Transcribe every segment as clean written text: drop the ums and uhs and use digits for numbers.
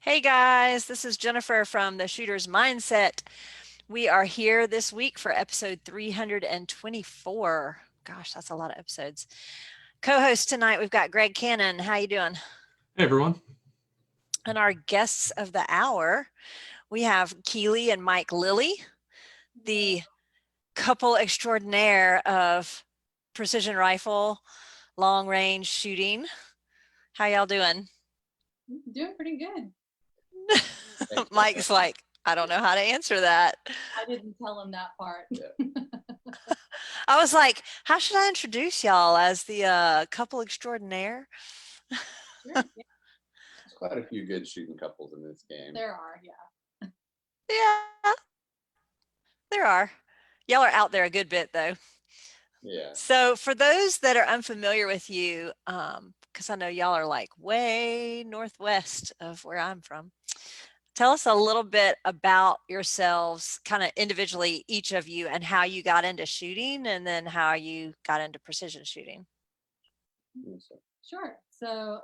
Hey guys, this is Jennifer from the Shooter's Mindset. We are here this week for episode 324. Gosh, that's a lot of episodes. Co-host tonight, we've got Greg Cannon. How you doing? Hey everyone. And our guests of the hour, we have Keely and Mike Lilly, the couple extraordinaire of precision rifle, long range shooting. How y'all doing? Doing pretty good. Mike's like, I don't know how to answer that. I didn't tell him that part. I was like, how should I introduce y'all as the couple extraordinaire? Sure, yeah. There's quite a few good shooting couples in this game. There are, yeah. Yeah, there are. Y'all are out there a good bit though. Yeah. So for those that are unfamiliar with you, because I know y'all are like way northwest of where I'm from, tell us a little bit about yourselves, kind of individually, each of you, and how you got into shooting and then how you got into precision shooting. Sure. So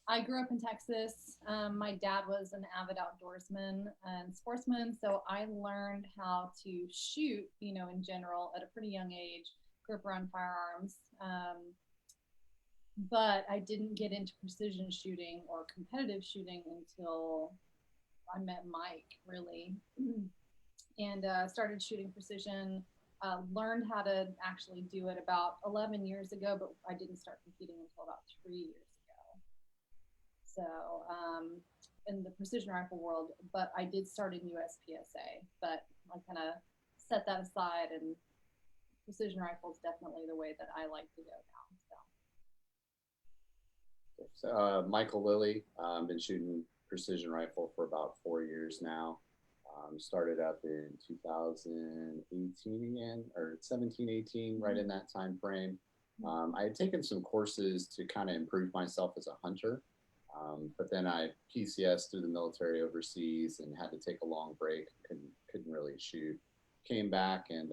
I grew up in Texas. My dad was an avid outdoorsman and sportsman, so I learned how to shoot, in general at a pretty young age. Grew up around firearms. But I didn't get into precision shooting or competitive shooting until I met Mike, really, and started shooting precision. Learned how to actually do it about 11 years ago, but I didn't start competing until about 3 years ago. So in the precision rifle world, but I did start in USPSA, but I kind of set that aside, and precision rifle is definitely the way that I like to go now. So Michael Lilly, been shooting precision rifle for about 4 years now. Started up in 2018 again, or 17, 18, right in that time frame. I had taken some courses to kind of improve myself as a hunter, but then I PCS through the military overseas and had to take a long break. Couldn't really shoot. Came back and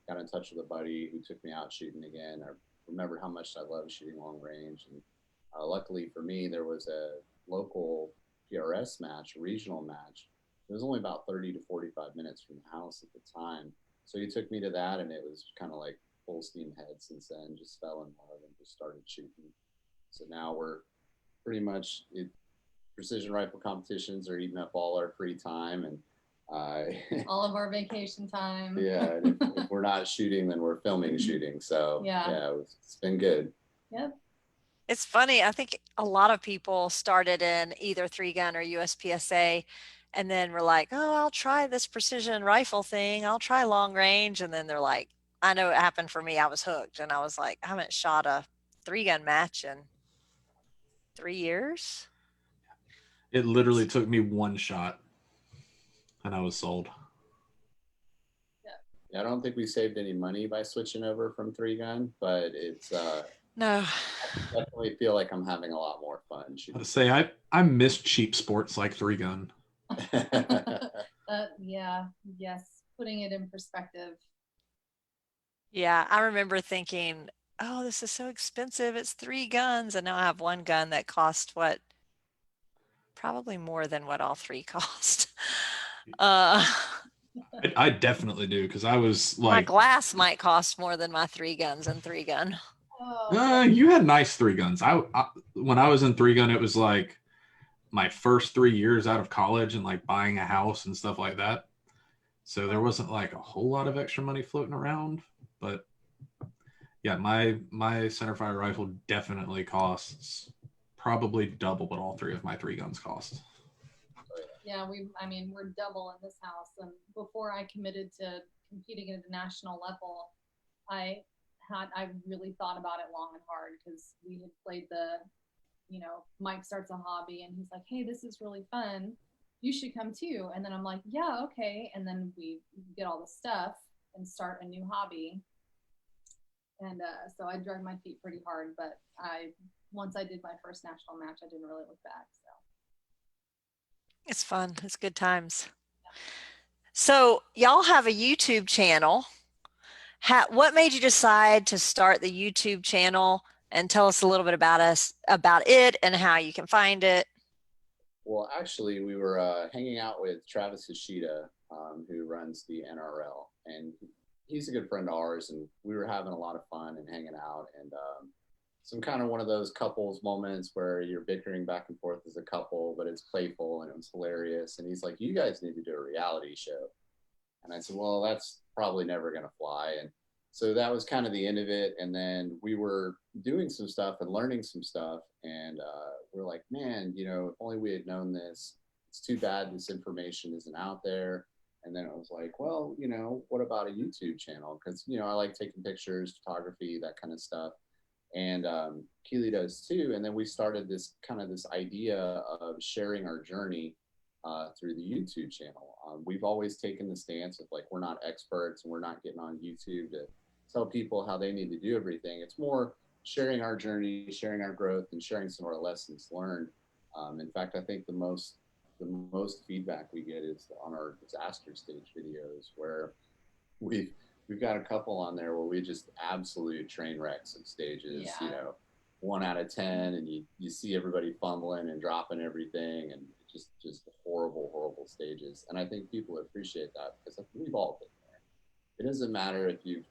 got in touch with a buddy who took me out shooting again. I remembered how much I loved shooting long range, and luckily for me, there was a local PRS match, a regional match. It was only about 30 to 45 minutes from the house at the time. So he took me to that, and it was kind of like full steam ahead since then. Just fell in love and just started shooting. So now we're pretty much precision rifle competitions are eating up all our free time and all of our vacation time. Yeah, and if we're not shooting, then we're filming shooting. So yeah, it's been good. Yep. It's funny. I think a lot of people started in either 3-gun or USPSA and then were like, oh, I'll try this precision rifle thing. I'll try long range. And then they're like, I know it happened for me. I was hooked. And I was like, I haven't shot a 3-gun match in 3 years. It literally took me one shot and I was sold. Yeah, I don't think we saved any money by switching over from 3-gun, but it's no. I definitely feel like I'm having a lot more fun shooting. I miss cheap sports like 3-gun. Yes, putting it in perspective. Yeah, I remember thinking, oh, this is so expensive. It's 3 guns. And now I have 1 gun that cost what? Probably more than what all 3 cost. I definitely do, because I was like, my glass might cost more than my 3 guns in 3-gun. You had nice 3-guns. When I was in 3-gun, it was like my first 3 years out of college and like buying a house and stuff like that. So there wasn't like a whole lot of extra money floating around, but yeah, my centerfire rifle definitely costs probably double what all 3 of my 3-guns cost. Yeah, we're double in this house. And before I committed to competing at the national level, I really thought about it long and hard, because we had played Mike starts a hobby and he's like, hey, this is really fun. You should come too. And then I'm like, yeah, okay. And then we get all the stuff and start a new hobby. And so I dragged my feet pretty hard, but once I did my first national match, I didn't really look back. So it's fun. It's good times. So y'all have a YouTube channel. What made you decide to start the YouTube channel, and tell us a little bit about it and how you can find it? Well, actually, we were hanging out with Travis Ishida, who runs the NRL, and he's a good friend of ours, and we were having a lot of fun and hanging out, and some kind of one of those couples moments where you're bickering back and forth as a couple, but it's playful and it was hilarious. And he's like, "You guys need to do a reality show." And I said, "Well, that's probably never going to fly." And so that was kind of the end of it. And then we were doing some stuff and learning some stuff. And we're like, man, if only we had known this. It's too bad this information isn't out there. And then it was like, well, what about a YouTube channel? Because, I like taking pictures, photography, that kind of stuff. And Keely does too. And then we started this idea of sharing our journey through the YouTube channel. We've always taken the stance of like, we're not experts and we're not getting on YouTube to tell people how they need to do everything. It's more sharing our journey, sharing our growth, and sharing some of our lessons learned. In fact, I think the most feedback we get is on our disaster stage videos, where we've got a couple on there where we just absolute train wrecks of stages. Yeah. 1 out of 10, and you see everybody fumbling and dropping everything, and just horrible stages. And I think people appreciate that because we've all been there. It doesn't matter if you're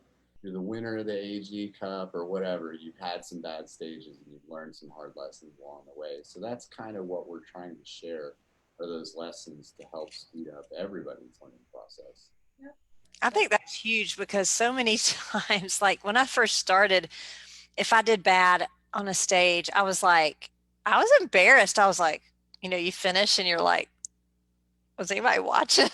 the winner of the AG Cup or whatever. You've had some bad stages and you've learned some hard lessons along the way. So that's kind of what we're trying to share, are those lessons to help speed up everybody's learning process. Yep. I think that's huge because so many times, like when I first started, if I did bad on a stage, I was embarrassed. I was like, you finish and you're like, was anybody watching?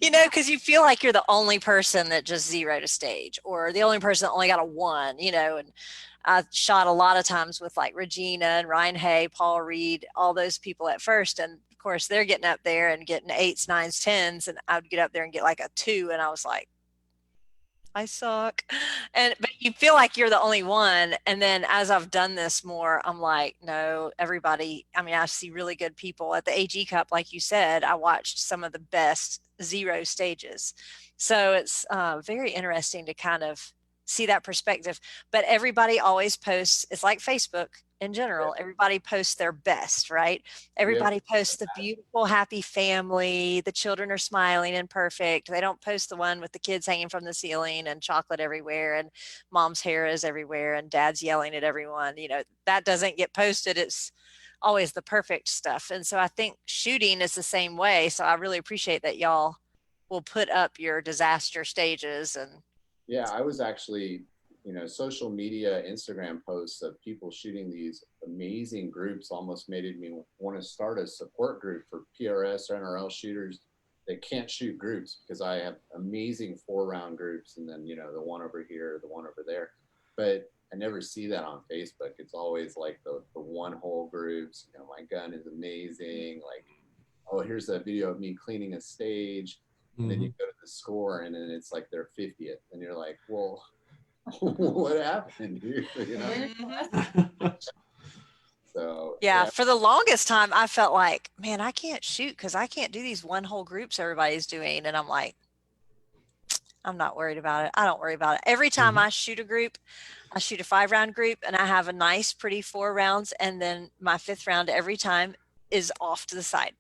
Because you feel like you're the only person that just zeroed a stage or the only person that only got a 1, and I shot a lot of times with like Regina and Ryan Hay, Paul Reed, all those people at first. And of course they're getting up there and getting 8s, 9s, 10s. And I would get up there and get like a 2. And I was like, I suck. But you feel like you're the only one. And then as I've done this more, I'm like, no, everybody, I see really good people at the AG Cup. Like you said, I watched some of the best 0 stages. So it's very interesting to kind of see that perspective. But everybody always posts, it's like Facebook in general. Everybody posts their best, right? Everybody posts the beautiful, happy family. The children are smiling and perfect. They don't post the one with the kids hanging from the ceiling and chocolate everywhere and mom's hair is everywhere and dad's yelling at everyone. That doesn't get posted. It's always the perfect stuff. And so I think shooting is the same way. So I really appreciate that y'all will put up your disaster stages. And yeah, I was actually, social media, Instagram posts of people shooting these amazing groups almost made me want to start a support group for PRS or NRL shooters that can't shoot groups, because I have amazing 4-round groups and then, the one over here, the one over there. But I never see that on Facebook. It's always like the one hole groups. My gun is amazing. Like, oh, here's a video of me cleaning a stage. And then you go to the score and then it's like their 50th. And you're like, well, what happened here? So yeah, for the longest time, I felt like, man, I can't shoot because I can't do these one hole groups everybody's doing. And I'm like, I'm not worried about it. I don't worry about it. Every time I shoot a group, I shoot a 5-round group and I have a nice, pretty 4 rounds. And then my 5th round every time is off to the side.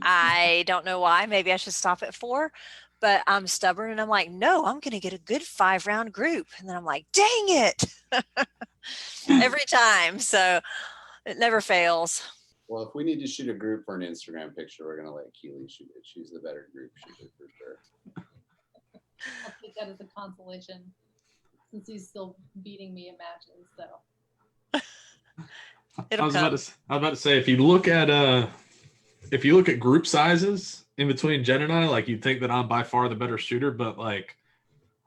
I don't know why. Maybe I should stop at 4, but I'm stubborn and I'm like, no, I'm going to get a good 5-round group. And then I'm like, dang it. Every time. So it never fails. Well, if we need to shoot a group for an Instagram picture, we're going to let Keely shoot it. She's the better group shooter for sure. I'll take that as a consolation since he's still beating me in matches. So I was about to say, if you look at group sizes in between Jen and I, like, you'd think that I'm by far the better shooter, but like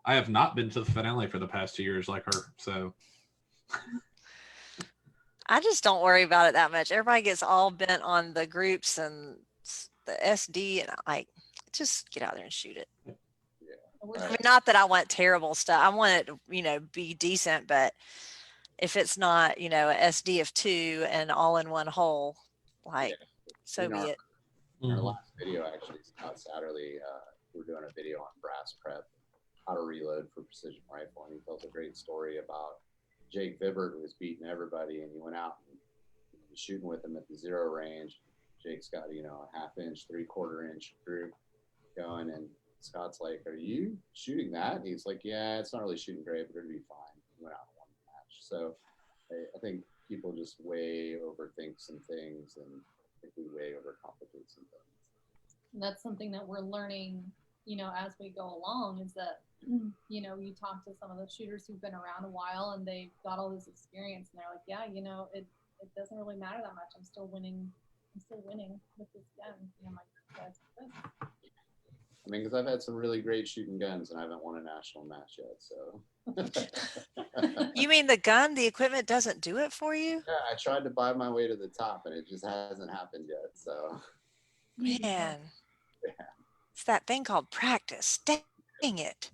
I have not been to the finale for the past 2 years like her. So I just don't worry about it that much. Everybody gets all bent on the groups and the SD, and like, just get out there and shoot it. Not that I want terrible stuff. I want it to, be decent, but if it's not, a SD of 2 and all in one hole, like, so be it. In our last video, actually, Scott Satterley, we're doing a video on brass prep, how to reload for precision rifle, and he tells a great story about Jake Vibbert, who was beating everybody, and he went out and shooting with him at the 0 range. Jake's got, a 1/2 inch, 3/4 inch group going, and Scott's like, "Are you shooting that?" And he's like, "Yeah, it's not really shooting great, but it'll be fine." He went out and won the match. So I think people just way overthink some things, and I think we way overcomplicate some things. And that's something that we're learning, as we go along, is that, you talk to some of the shooters who've been around a while and they've got all this experience, and they're like, yeah, it doesn't really matter that much. I'm still winning with this gun. And I'm like, that's good. I mean, because I've had some really great shooting guns, and I haven't won a national match yet. So, You mean the gun, the equipment doesn't do it for you? yeah, I tried to buy my way to the top, and it just hasn't happened yet. So, Man, yeah. it's that thing called practice. Dang it.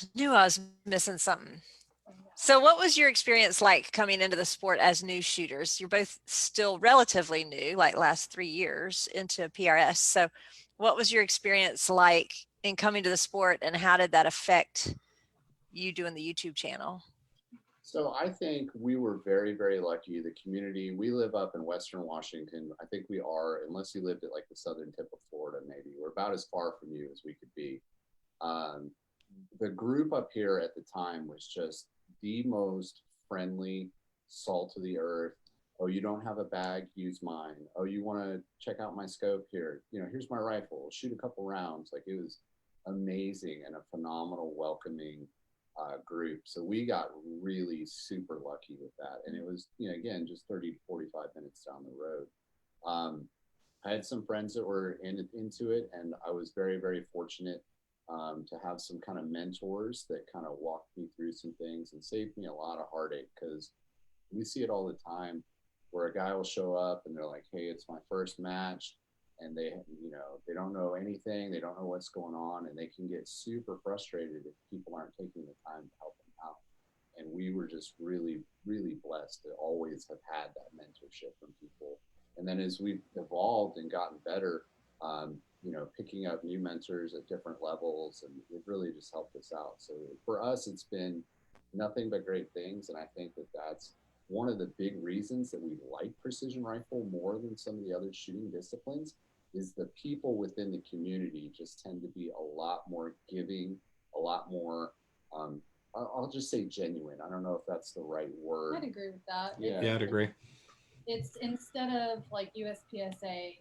I knew I was missing something. So what was your experience like coming into the sport as new shooters? You're both still relatively new, like last 3 years into PRS. So what was your experience like in coming to the sport, and how did that affect you doing the YouTube channel? So I think we were very, very lucky. The community, we live up in Western Washington. I think we are, unless you lived at like the southern tip of Florida, maybe. We're about as far from you as we could be. The group up here at the time was just the most friendly, salt of the earth. Oh, you don't have a bag? Use mine. Oh, you want to check out my scope here? Here's my rifle. Shoot a couple rounds. Like, it was amazing and a phenomenal, welcoming group. So we got really super lucky with that. And it was, again, just 30 to 45 minutes down the road. I had some friends that were into it, and I was very, very fortunate to have some kind of mentors that kind of walked me through some things and saved me a lot of heartache, because we see it all the time where a guy will show up and they're like, "Hey, it's my first match," and they don't know anything, they don't know what's going on, and they can get super frustrated if people aren't taking the time to help them out. And we were just really, really blessed to always have had that mentorship from people. And then as we've evolved and gotten better, picking up new mentors at different levels, and it really just helped us out. So for us, it's been nothing but great things. And I think that that's one of the big reasons that we like precision rifle more than some of the other shooting disciplines, is the people within the community just tend to be a lot more giving, a lot more, I'll just say genuine. I don't know if that's the right word. I'd agree with that. Yeah, I'd agree. It's instead of like USPSA,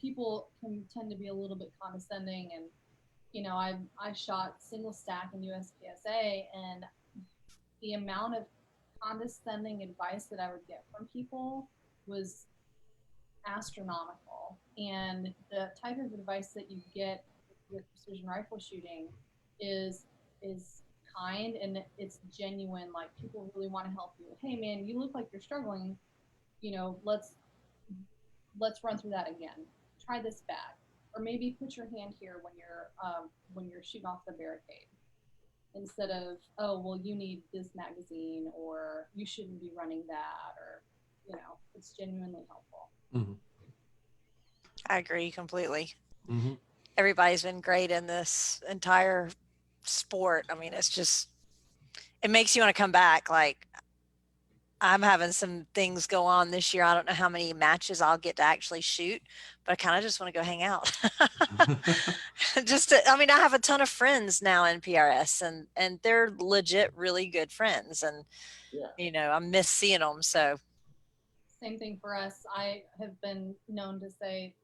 people can tend to be a little bit condescending, and I shot single stack in USPSA, and the amount of condescending advice that I would get from people was astronomical. And the type of advice that you get with precision rifle shooting is kind, and it's genuine. Like, people really want to help you. Hey man, you look like you're struggling, let's run through that again. Try this bag, or maybe put your hand here when you're shooting off the barricade, instead of, oh well, you need this magazine, or you shouldn't be running that, or it's genuinely helpful. Mm-hmm. I agree completely. Mm-hmm. Everybody's been great in this entire sport. I mean, it makes you want to come back. Like, I'm having some things go on this year. I don't know how many matches I'll get to actually shoot, but I kind of just want to go hang out. I have a ton of friends now in PRS, and they're legit really good friends. And, yeah, I miss seeing them. So same thing for us. I have been known to say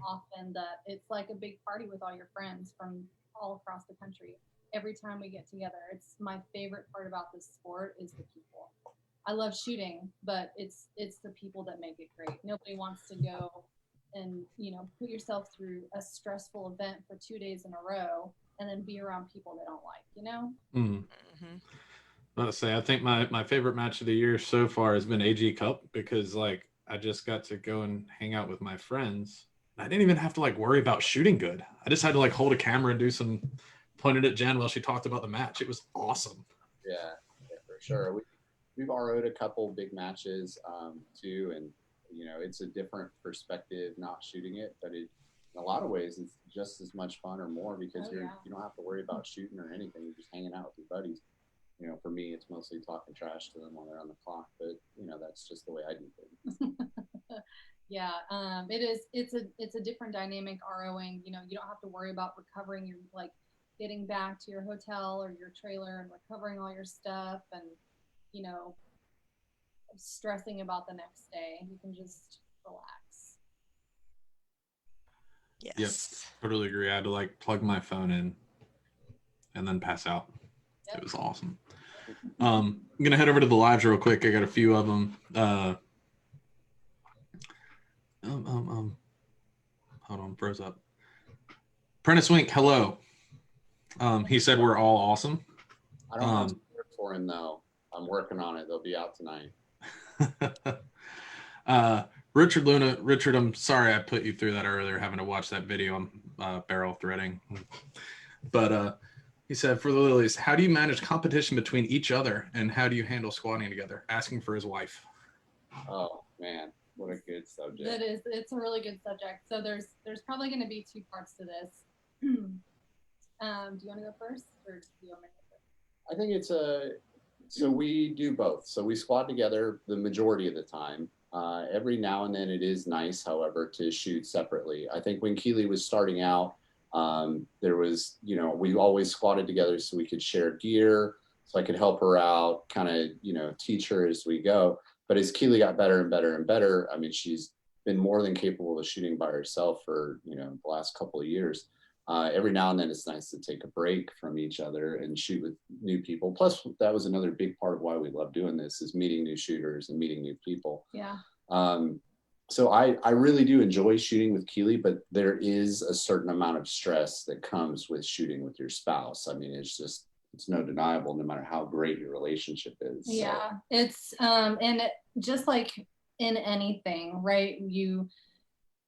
often that it's like a big party with all your friends from all across the country. Every time we get together, it's my favorite part about this sport is the people. I love shooting, but it's the people that make it great. Nobody wants to go and put yourself through a stressful event for 2 days in a row and then be around people they don't like. Mm-hmm. mm-hmm. Let's say I think my favorite match of the year so far has been AG Cup, because like I just got to go and hang out with my friends. I didn't even have to like worry about shooting good. I just had to like hold a camera and do some pointed at Jen while she talked about the match. It was awesome. Yeah, for sure. We've RO'd a couple big matches too, and it's a different perspective not shooting it, but in a lot of ways it's just as much fun or more, because you don't have to worry about shooting or anything. You're just hanging out with your buddies. For me, it's mostly talking trash to them while they're on the clock, but That's just the way I do things. Yeah, it is. It's a different dynamic ROing. You know, you don't have to worry about recovering your, like, getting back to your hotel or your trailer and recovering all your stuff and, you know, stressing about the next day. You can just relax. Yep, Yes. totally agree. I had to like plug my phone in and then pass out. Yep. It was awesome. I'm gonna head over to the lives real quick. I got a few of them. Hold on, froze up. Prentice Wink, hello. He said we're all awesome. I don't have support for him though. I'm working on it. They'll be out tonight. Richard Luna, Richard, I'm sorry I put you through that earlier, having to watch that video on barrel threading. But he said, for the Lillys, how do you manage competition between each other and how do you handle squatting together? Asking for his wife. Oh man, what a good subject. It's a really good subject. So there's probably going to be two parts to this. Do you want to go first, or do you want me to go first? I think so we do both. So we squat together the majority of the time. Every now and then it is nice, however, to shoot separately. I think when Keely was starting out, there was, you know, we always squatted together so we could share gear, so I could help her out, kind of, you know, teach her as we go. But as Keely got better and better and better, I mean, she's been more than capable of shooting by herself for, you know, the last couple of years. Every now and then it's nice to take a break from each other and shoot with new people. Plus, that was another big part of why we love doing this, is meeting new shooters and meeting new people. Yeah. So I really do enjoy shooting with Keely, but there is a certain amount of stress that comes with shooting with your spouse. I mean, it's no deniable, no matter how great your relationship is. Yeah, so. It's and just like in anything, right?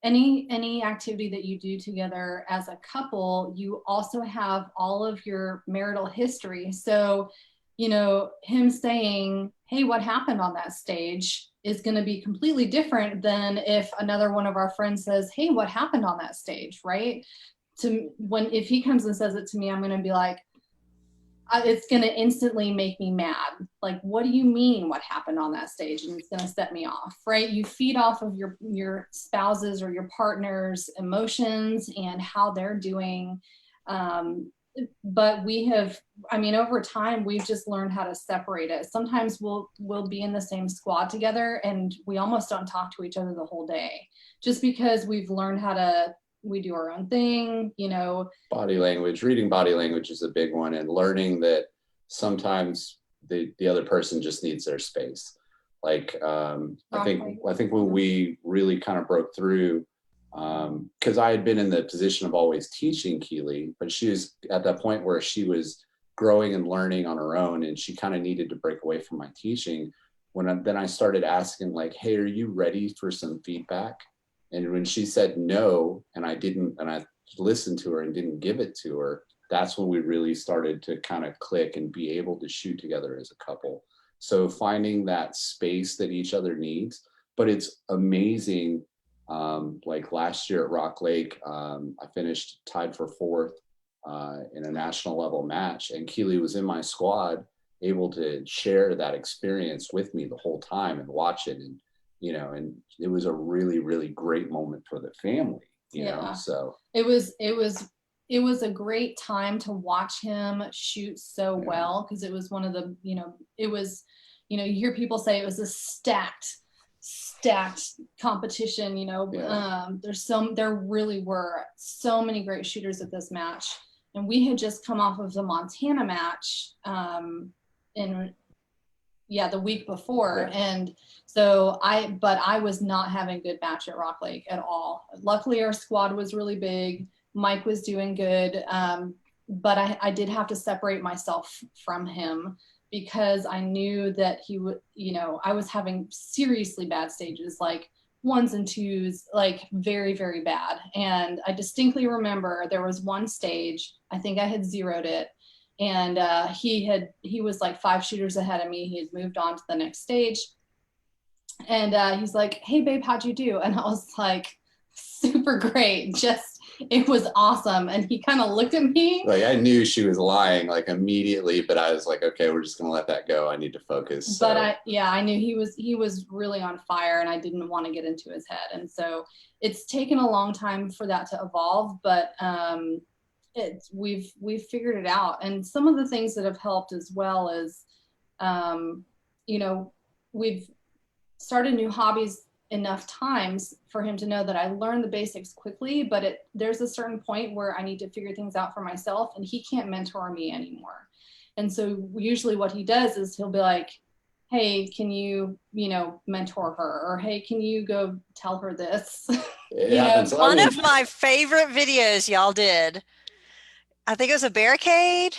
Any activity that you do together as a couple, you also have all of your marital history. So, you know, him saying, hey, what happened on that stage is going to be completely different than if another one of our friends says, hey, what happened on that stage, right? If he comes and says it to me, I'm going to be like, it's going to instantly make me mad. Like, what do you mean what happened on that stage? And it's going to set me off, right? You feed off of your spouses or your partner's emotions and how they're doing. But over time, we've just learned how to separate it. Sometimes we'll be in the same squad together and we almost don't talk to each other the whole day, just because we've learned we do our own thing, you know. Body language, reading body language is a big one, and learning that sometimes the other person just needs their space. Like, I think when we really kind of broke through, because I had been in the position of always teaching Keely, but she was at that point where she was growing and learning on her own, and she kind of needed to break away from my teaching. Then I started asking, like, hey, are you ready for some feedback? And when she said no, and I listened to her and didn't give it to her, that's when we really started to kind of click and be able to shoot together as a couple. So finding that space that each other needs, but it's amazing. Like last year at Rock Lake, I finished tied for fourth in a national level match, and Keely was in my squad, able to share that experience with me the whole time and watch it. And you know, and it was a really, really great moment for the family, you know, so. It was a great time to watch him shoot so well, because it was one of the, you know, you hear people say it was a stacked competition, you know. There really were so many great shooters at this match. And we had just come off of the Montana match the week before. Yeah. And so I was not having a good match at Rock Lake at all. Luckily our squad was really big. Mike was doing good. But I did have to separate myself from him, because I knew that he would, you know, I was having seriously bad stages, like 1s and 2s, like very, very bad. And I distinctly remember there was one stage, I think I had zeroed it. And he was like 5 shooters ahead of me. He had moved on to the next stage. And he's like, hey babe, how'd you do? And I was like, super great. Just it was awesome. And he kind of looked at me. Like I knew she was lying like immediately, but I was like, okay, we're just gonna let that go. I need to focus. But I knew he was really on fire, and I didn't want to get into his head. And so it's taken a long time for that to evolve, but we've figured it out. And some of the things that have helped as well is, you know, we've started new hobbies enough times for him to know that I learned the basics quickly, but there's a certain point where I need to figure things out for myself, and he can't mentor me anymore. And so usually what he does is he'll be like, hey, can you, mentor her? Or hey, can you go tell her this? One of my favorite videos y'all did, I think it was a barricade.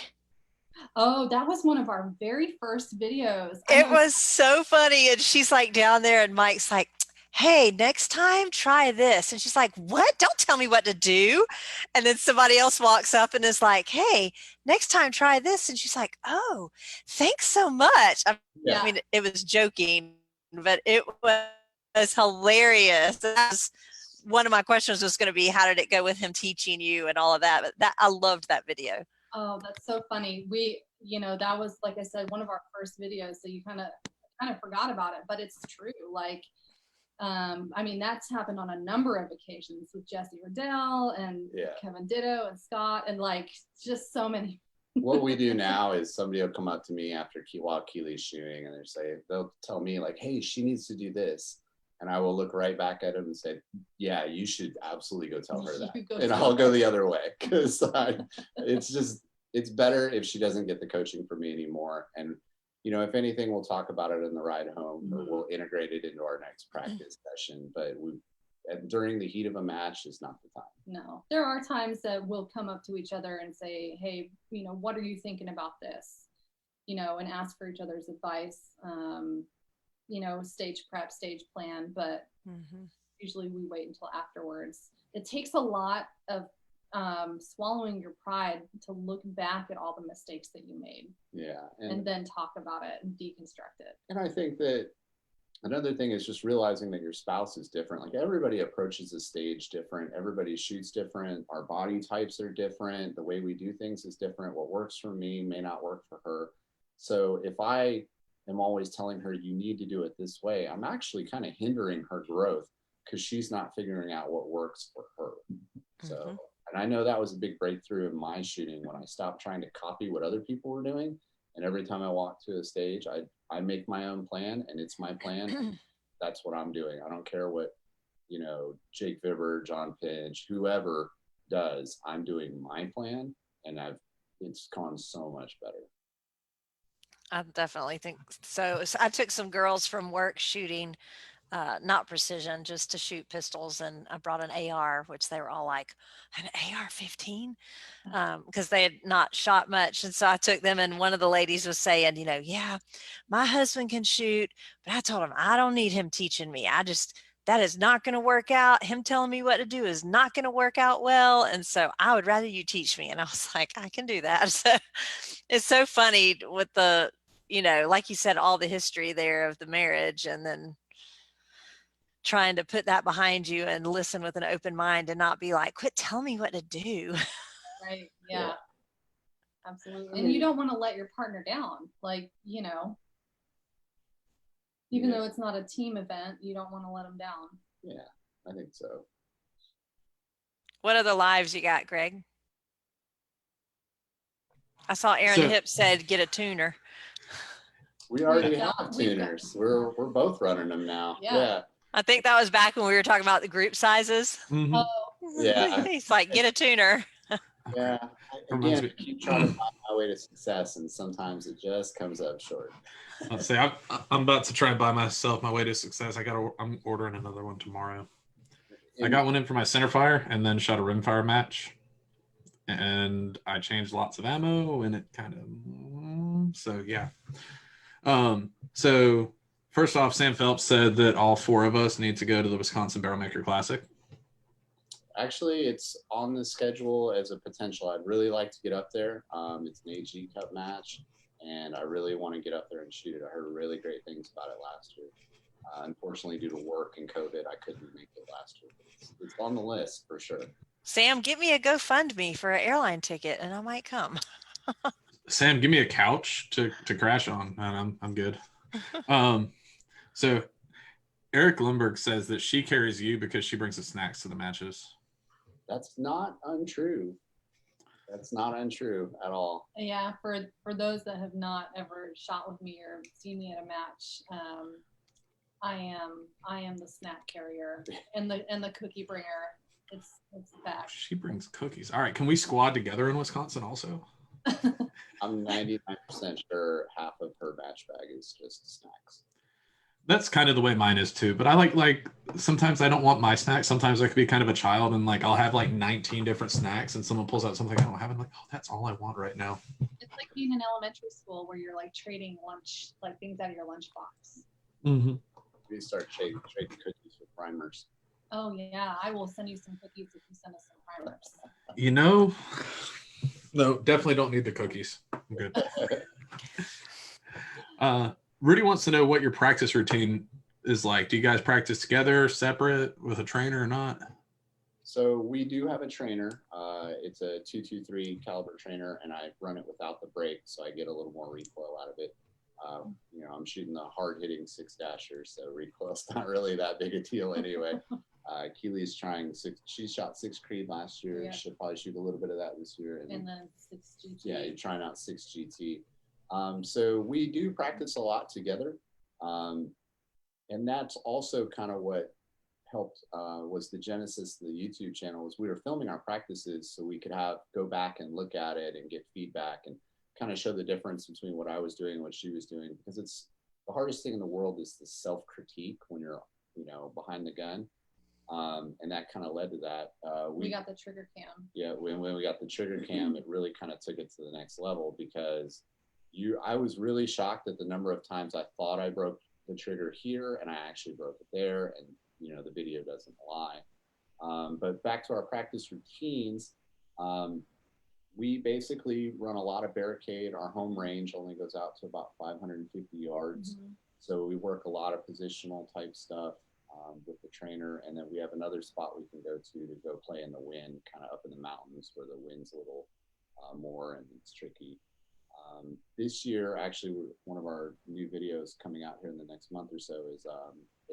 Oh, that was one of our very first videos. It was so funny. And she's like down there, and Mike's like, hey, next time try this. And she's like, what? Don't tell me what to do. And then somebody else walks up and is like, hey, next time try this. And she's like, oh, thanks so much. I mean, it was joking, but it was hilarious. That was one of my questions was going to be, how did it go with him teaching you and all of that? But I loved that video. Oh, that's so funny. That was, like I said, one of our first videos. So you kind of forgot about it, but it's true. Like, I mean, that's happened on a number of occasions with Jesse Riddell and Kevin Ditto and Scott, and like just so many. What we do now is somebody will come up to me after while Keely's shooting, and they'll tell me like, hey, she needs to do this. And I will look right back at him and say, yeah, you should absolutely go tell her that. And I'll go the other way, because it's better if she doesn't get the coaching from me anymore. And if anything, we'll talk about it in the ride home, or we'll integrate it into our next practice session. But during the heat of a match is not the time. No, there are times that we'll come up to each other and say, hey, what are you thinking about this? And ask for each other's advice, stage prep, stage plan. But usually we wait until afterwards. It takes a lot of swallowing your pride to look back at all the mistakes that you made, and then talk about it and deconstruct it. And I think that another thing is just realizing that your spouse is different. Like everybody approaches the stage different, everybody shoots different, our body types are different, the way we do things is different. What works for me may not work for her. So if I am always telling her you need to do it this way, I'm actually kind of hindering her growth, because she's not figuring out what works for her. So and I know that was a big breakthrough in my shooting when I stopped trying to copy what other people were doing. And every time I walk to a stage, I make my own plan, and it's my plan. That's what I'm doing. I don't care what, Jake Vibber, John Pinch, whoever does. I'm doing my plan, and it's gone so much better. I definitely think so. I took some girls from work shooting, not precision, just to shoot pistols, and I brought an AR, which they were all like, an AR-15, because they had not shot much. And so I took them, and one of the ladies was saying, yeah, my husband can shoot, but I told him I don't need him teaching me. That is not going to work out. Him telling me what to do is not going to work out well. And so I would rather you teach me. And I was like, I can do that. So it's so funny with the, like you said, all the history there of the marriage, and then trying to put that behind you and listen with an open mind, and not be like, quit telling me what to do. Right. Yeah. Absolutely. And you don't want to let your partner down. Like, even though it's not a team event, you don't want to let them down. Yeah, I think so. What other lives you got, Greg? I saw Aaron Hip said get a tuner. We already have tuners. We're both running them now. Yeah. I think that was back when we were talking about the group sizes. Oh. Yeah. He's like, get a tuner. Yeah. Again, I keep trying to find my way to success, and sometimes it just comes up short. Let's say I'm about to try and buy myself my way to success. I'm ordering another one tomorrow. I got one in for my center fire, and then shot a rimfire match, and I changed lots of ammo, and it kind of so yeah. So first off, Sam Phelps said that all four of us need to go to the Wisconsin Barrelmaker Classic. Actually, it's on the schedule as a potential. I'd really like to get up there. It's an AG Cup match, and I really want to get up there and shoot it. I heard really great things about it last year. Unfortunately, due to work and COVID, I couldn't make it last year. It's on the list for sure. Sam, get me a GoFundMe for an airline ticket and I might come. Sam, give me a couch to crash on, and I'm good. Um, so Eric Lindbergh says that she carries you because she brings the snacks to the matches. That's not untrue. That's not untrue at all. Yeah, for those that have not ever shot with me or seen me at a match, I am the snack carrier and the cookie bringer. It's a fact. She brings cookies. All right, can we squad together in Wisconsin also? I'm 99% sure half of her batch bag is just snacks. That's kind of the way mine is too. But I like sometimes I don't want my snacks. Sometimes I could be kind of a child and like I'll have like 19 different snacks and someone pulls out something I don't have. I'm like, oh, that's all I want right now. It's like being in elementary school where you're like trading lunch, like things out of your lunchbox. Mm-hmm. We start trading cookies with primers. Oh yeah, I will send you some cookies if you send us some primers. You know, no, definitely don't need the cookies. I'm good. Rudy wants to know what your practice routine is like. Do you guys practice together, separate, with a trainer or not? So we do have a trainer. It's a 223 caliber trainer, and I run it without the brake, so I get a little more recoil out of it. I'm shooting the hard-hitting six dasher, so recoil's not really that big a deal anyway. Keely's trying six. She shot 6 Creed last year. Yeah. She'll probably shoot a little bit of that this year. And then 6 GT. Yeah, you're trying out 6 GT. So we do practice a lot together. And that's also kind of what helped was the genesis of the YouTube channel was we were filming our practices so we could go back and look at it and get feedback and kind of show the difference between what I was doing and what she was doing, because it's the hardest thing in the world is the self-critique when you're, behind the gun. And that kind of led to that. We got the trigger cam. Yeah, when we got the trigger cam, it really kind of took it to the next level because I was really shocked at the number of times I thought I broke the trigger here and I actually broke it there, and the video doesn't lie. But back to our practice routines, we basically run a lot of barricade. Our home range only goes out to about 550 yards. Mm-hmm. So we work a lot of positional type stuff with the trainer. And then we have another spot we can go play in the wind, kind of up in the mountains where the wind's a little more and it's tricky. This year, actually, one of our new videos coming out here in the next month or so is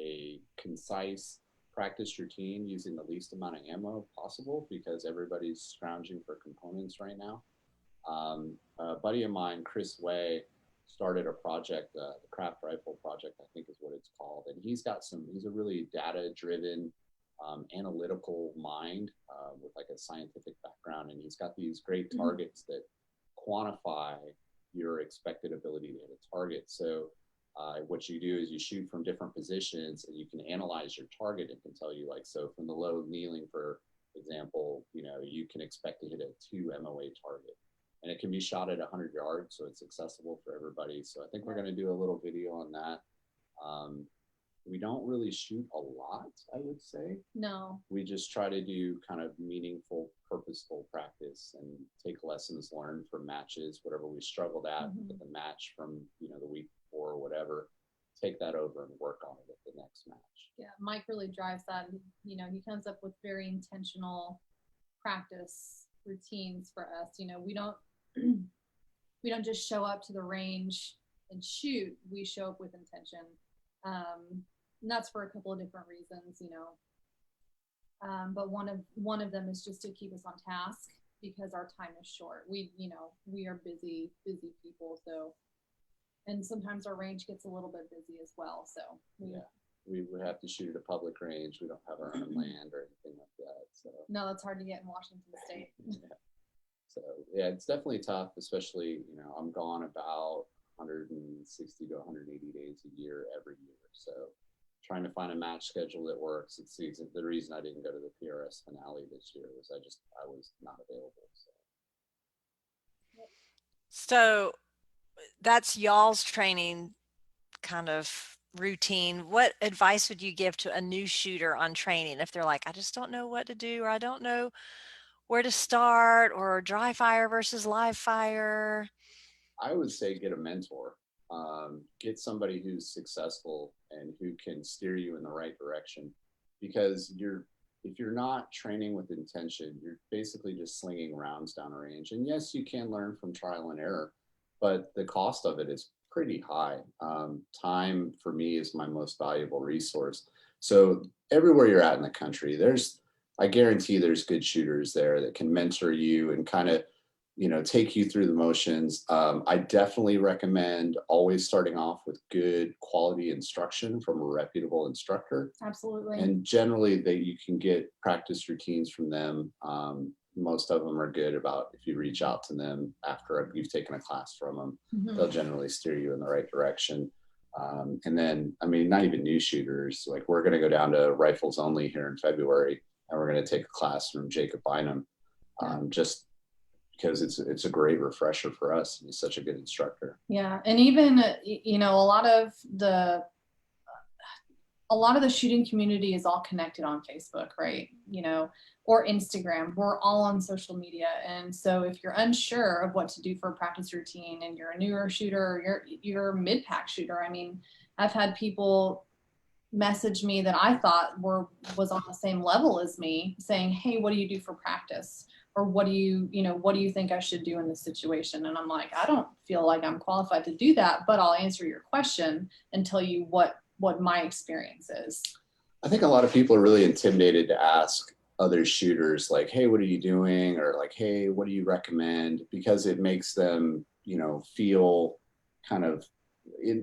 a concise practice routine using the least amount of ammo possible because everybody's scrounging for components right now. A buddy of mine, Chris Way, started a project, the Craft Rifle Project, I think is what it's called. And he's a really data-driven, analytical mind with like a scientific background. And he's got these great targets that quantify your expected ability to hit a target. So what you do is you shoot from different positions and you can analyze your target and can tell you so from the low kneeling, for example, you can expect to hit a 2 MOA target. And it can be shot at 100 yards, so it's accessible for everybody. So I think we're going to do a little video on that. We don't really shoot a lot, I would say. No. We just try to do kind of meaningful, purposeful practice and take lessons learned from matches, whatever we struggled at with the match from, the week before or whatever, take that over and work on it at the next match. Yeah, Mike really drives that. He comes up with very intentional practice routines for us. We don't just show up to the range and shoot. We show up with intention. And that's for a couple of different reasons, but one of them is just to keep us on task because our time is short. We are busy people. So, and sometimes our range gets a little bit busy as well. So we would have to shoot at a public range. We don't have our own land or anything like that. So no, that's hard to get in Washington State. Yeah. So yeah, it's definitely tough, especially, I'm gone about 160 to 180 days a year every year. So trying to find a match schedule that works. It's the reason I didn't go to the PRS finale this year was I was not available. So that's y'all's training kind of routine. What advice would you give to a new shooter on training if they're like, I just don't know what to do, or I don't know where to start, or dry fire versus live fire? I would say get a mentor. Get somebody who's successful and who can steer you in the right direction, because if you're not training with intention, you're basically just slinging rounds down a range. And yes, you can learn from trial and error, but the cost of it is pretty high. Time for me is my most valuable resource. So everywhere you're at in the country, I guarantee there's good shooters there that can mentor you and kind of, take you through the motions. I definitely recommend always starting off with good quality instruction from a reputable instructor. Absolutely. And generally you can get practice routines from them. Most of them are good about if you reach out to them after you've taken a class from them, they'll generally steer you in the right direction. And then, not even new shooters, like we're going to go down to rifles only here in February, and we're going to take a class from Jacob Bynum, just because it's a great refresher for us. He's such a good instructor. Yeah. And even, a lot of the shooting community is all connected on Facebook, right? Or Instagram. We're all on social media. And so if you're unsure of what to do for a practice routine and you're a newer shooter or you're a mid-pack shooter, I've had people message me that I thought was on the same level as me saying, hey, what do you do for practice? Or what do you think I should do in this situation? And I'm like, I don't feel like I'm qualified to do that, but I'll answer your question and tell you what my experience is. I think a lot of people are really intimidated to ask other shooters, like, hey, what are you doing? Or like, hey, what do you recommend? Because it makes them, feel kind of,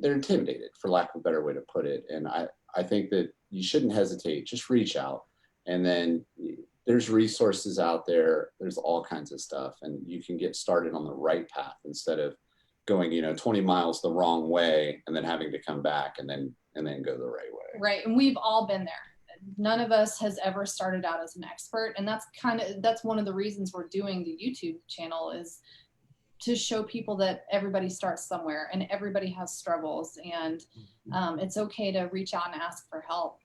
they're intimidated, for lack of a better way to put it. And I think that you shouldn't hesitate, just reach out. And then there's resources out there. There's all kinds of stuff, and you can get started on the right path instead of going, 20 miles the wrong way and then having to come back and then go the right way. Right. And we've all been there. None of us has ever started out as an expert. And that's one of the reasons we're doing the YouTube channel, is to show people that everybody starts somewhere and everybody has struggles, and it's okay to reach out and ask for help.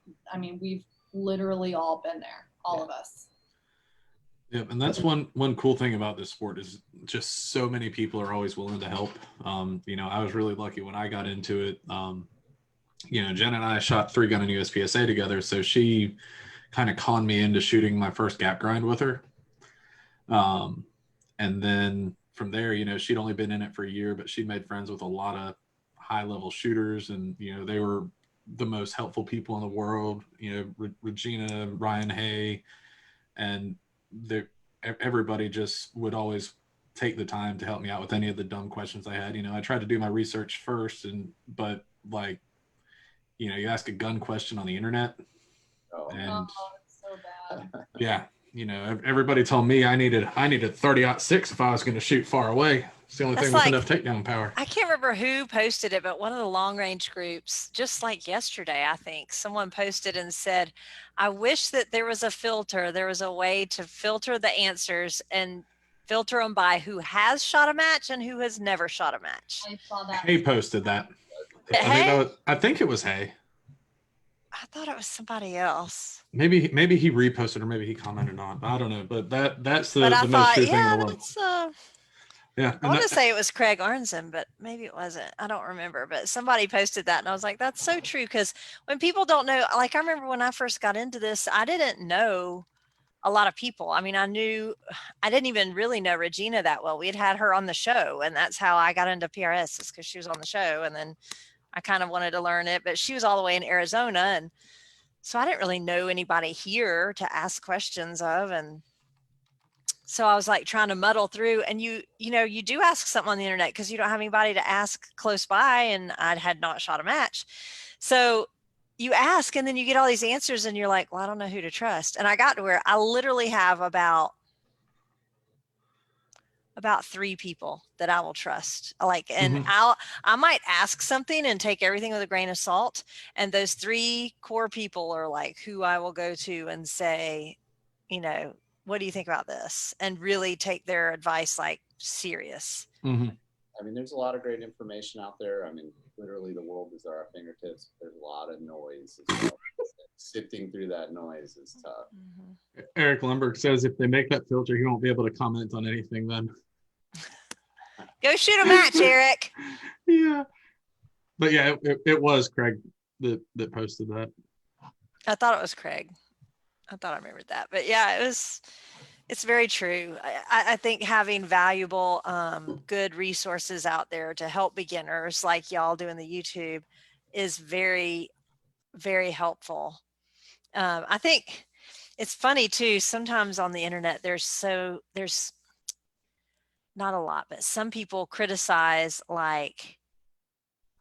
We've literally all been there, all of us. Yeah, and that's one cool thing about this sport is just so many people are always willing to help. I was really lucky when I got into it. Jen and I shot 3-gun and USPSA together, so she kind of conned me into shooting my first gap grind with her. And then from there, she'd only been in it for a year, but she'd made friends with a lot of high-level shooters, and they were the most helpful people in the world. Regina, Ryan Hay, and everybody just would always take the time to help me out with any of the dumb questions I had. I tried to do my research first, but like, you ask a gun question on the internet, and it's so bad. Yeah, everybody told me I needed 30-06 if I was going to shoot far away. It's the only thing with enough takedown power. I can't remember who posted it, but one of the long range groups, just like yesterday, I think someone posted and said, I wish that there was a filter. There was a way to filter the answers and filter them by who has shot a match and who has never shot a match. I saw that. Hay posted that. I think it was Hay. I thought it was somebody else. Maybe he reposted or maybe he commented on it. I don't know, but that's the most true thing in the world. Yeah, I want to say it was Craig Arnzen, but maybe it wasn't. I don't remember, but somebody posted that, and I was like, that's so true, because when people don't know, like I remember when I first got into this, I didn't know a lot of people. I didn't even really know Regina that well. We had her on the show, and that's how I got into PRS, is because she was on the show, and then I kind of wanted to learn it, but she was all the way in Arizona, and so I didn't really know anybody here to ask questions of, and so I was like trying to muddle through, and you do ask something on the internet because you don't have anybody to ask close by, and I had not shot a match. So you ask, and then you get all these answers, and you're like, well, I don't know who to trust. And I got to where I literally have about 3 people that I will trust. And I might ask something and take everything with a grain of salt. And those 3 core people are like who I will go to and say, what do you think about this? And really take their advice serious. There's a lot of great information out there. Literally the world is at our fingertips. There's a lot of noise. Sifting through that noise is tough. Eric Lumberg says if they make that filter, he won't be able to comment on anything then. Go shoot a match, Eric. Yeah. But yeah, it was Craig that posted that. I thought it was Craig. I thought I remembered that. But yeah, it's very true. I think having valuable, good resources out there to help beginners like y'all doing the YouTube is very, very helpful. I think it's funny too. Sometimes on the internet, there's not a lot, but some people criticize like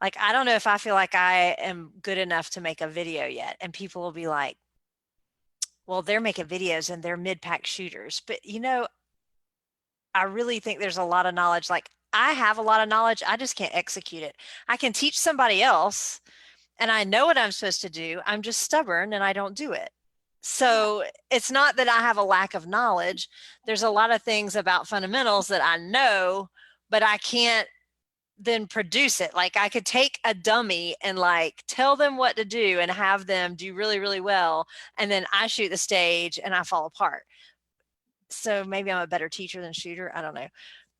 I don't know if I feel like I am good enough to make a video yet, and people will be like, well, they're making videos and they're mid-pack shooters. But I really think there's a lot of knowledge. Like I have a lot of knowledge, I just can't execute it. I can teach somebody else and I know what I'm supposed to do. I'm just stubborn and I don't do it. So it's not that I have a lack of knowledge. There's a lot of things about fundamentals that I know, but I can't then produce it. Like I could take a dummy and like tell them what to do and have them do really, really well. And then I shoot the stage and I fall apart. So maybe I'm a better teacher than shooter. I don't know.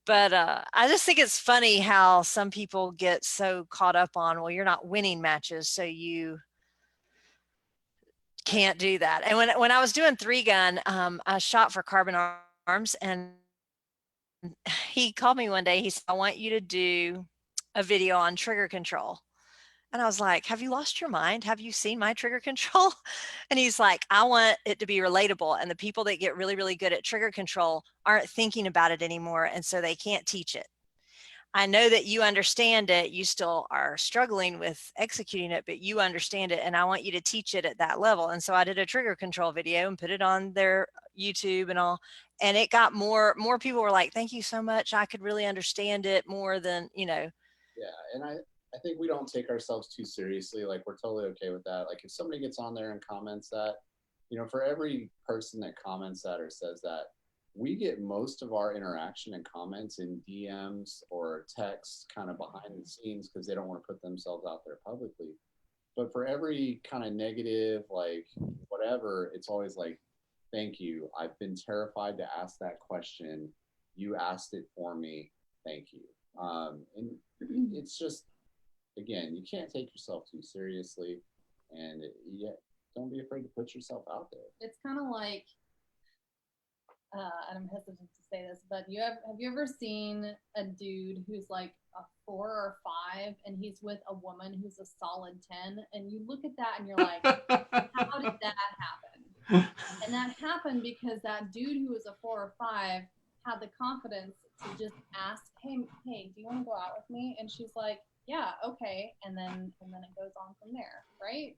But I just think it's funny how some people get so caught up on, well, you're not winning matches, so you can't do that. And when I was doing 3-gun, I shot for Carbon Arms, and he called me one day. He said, I want you to do a video on trigger control. And I was like, have you lost your mind? Have you seen my trigger control? And he's like, I want it to be relatable. And the people that get really, really good at trigger control aren't thinking about it anymore. And so they can't teach it. I know that you understand it. You still are struggling with executing it, but you understand it. And I want you to teach it at that level. And so I did a trigger control video and put it on their YouTube and all. And it got more people were like, thank you so much. I could really understand it more than, Yeah, and I think we don't take ourselves too seriously. Like we're totally okay with that. Like if somebody gets on there and comments that, for every person that comments that or says that, we get most of our interaction and comments in DMs or texts kind of behind the scenes because they don't want to put themselves out there publicly. But for every kind of negative, like whatever, it's always like, thank you. I've been terrified to ask that question. You asked it for me. Thank you. And it's just, again, you can't take yourself too seriously, and don't be afraid to put yourself out there. It's kind of like, and I'm hesitant to say this, but have you ever seen a dude who's like a 4 or 5, and he's with a woman who's a solid 10, and you look at that and you're like, how did that happen? And that happened because that dude who was a 4 or 5 had the confidence to just ask, hey, do you want to go out with me? And she's like, yeah, okay. And then it goes on from there, right?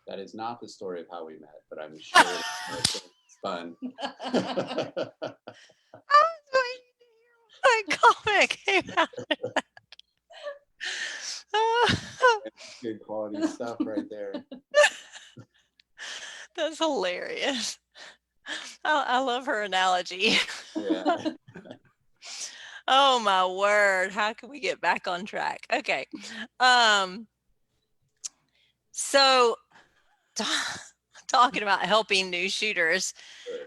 That is not the story of how we met, but I'm sure it's fun. I was waiting to hear my comment came out. Good quality stuff right there. That's hilarious. I love her analogy. Yeah. Oh my word. How can we get back on track? Okay. So talking about helping new shooters,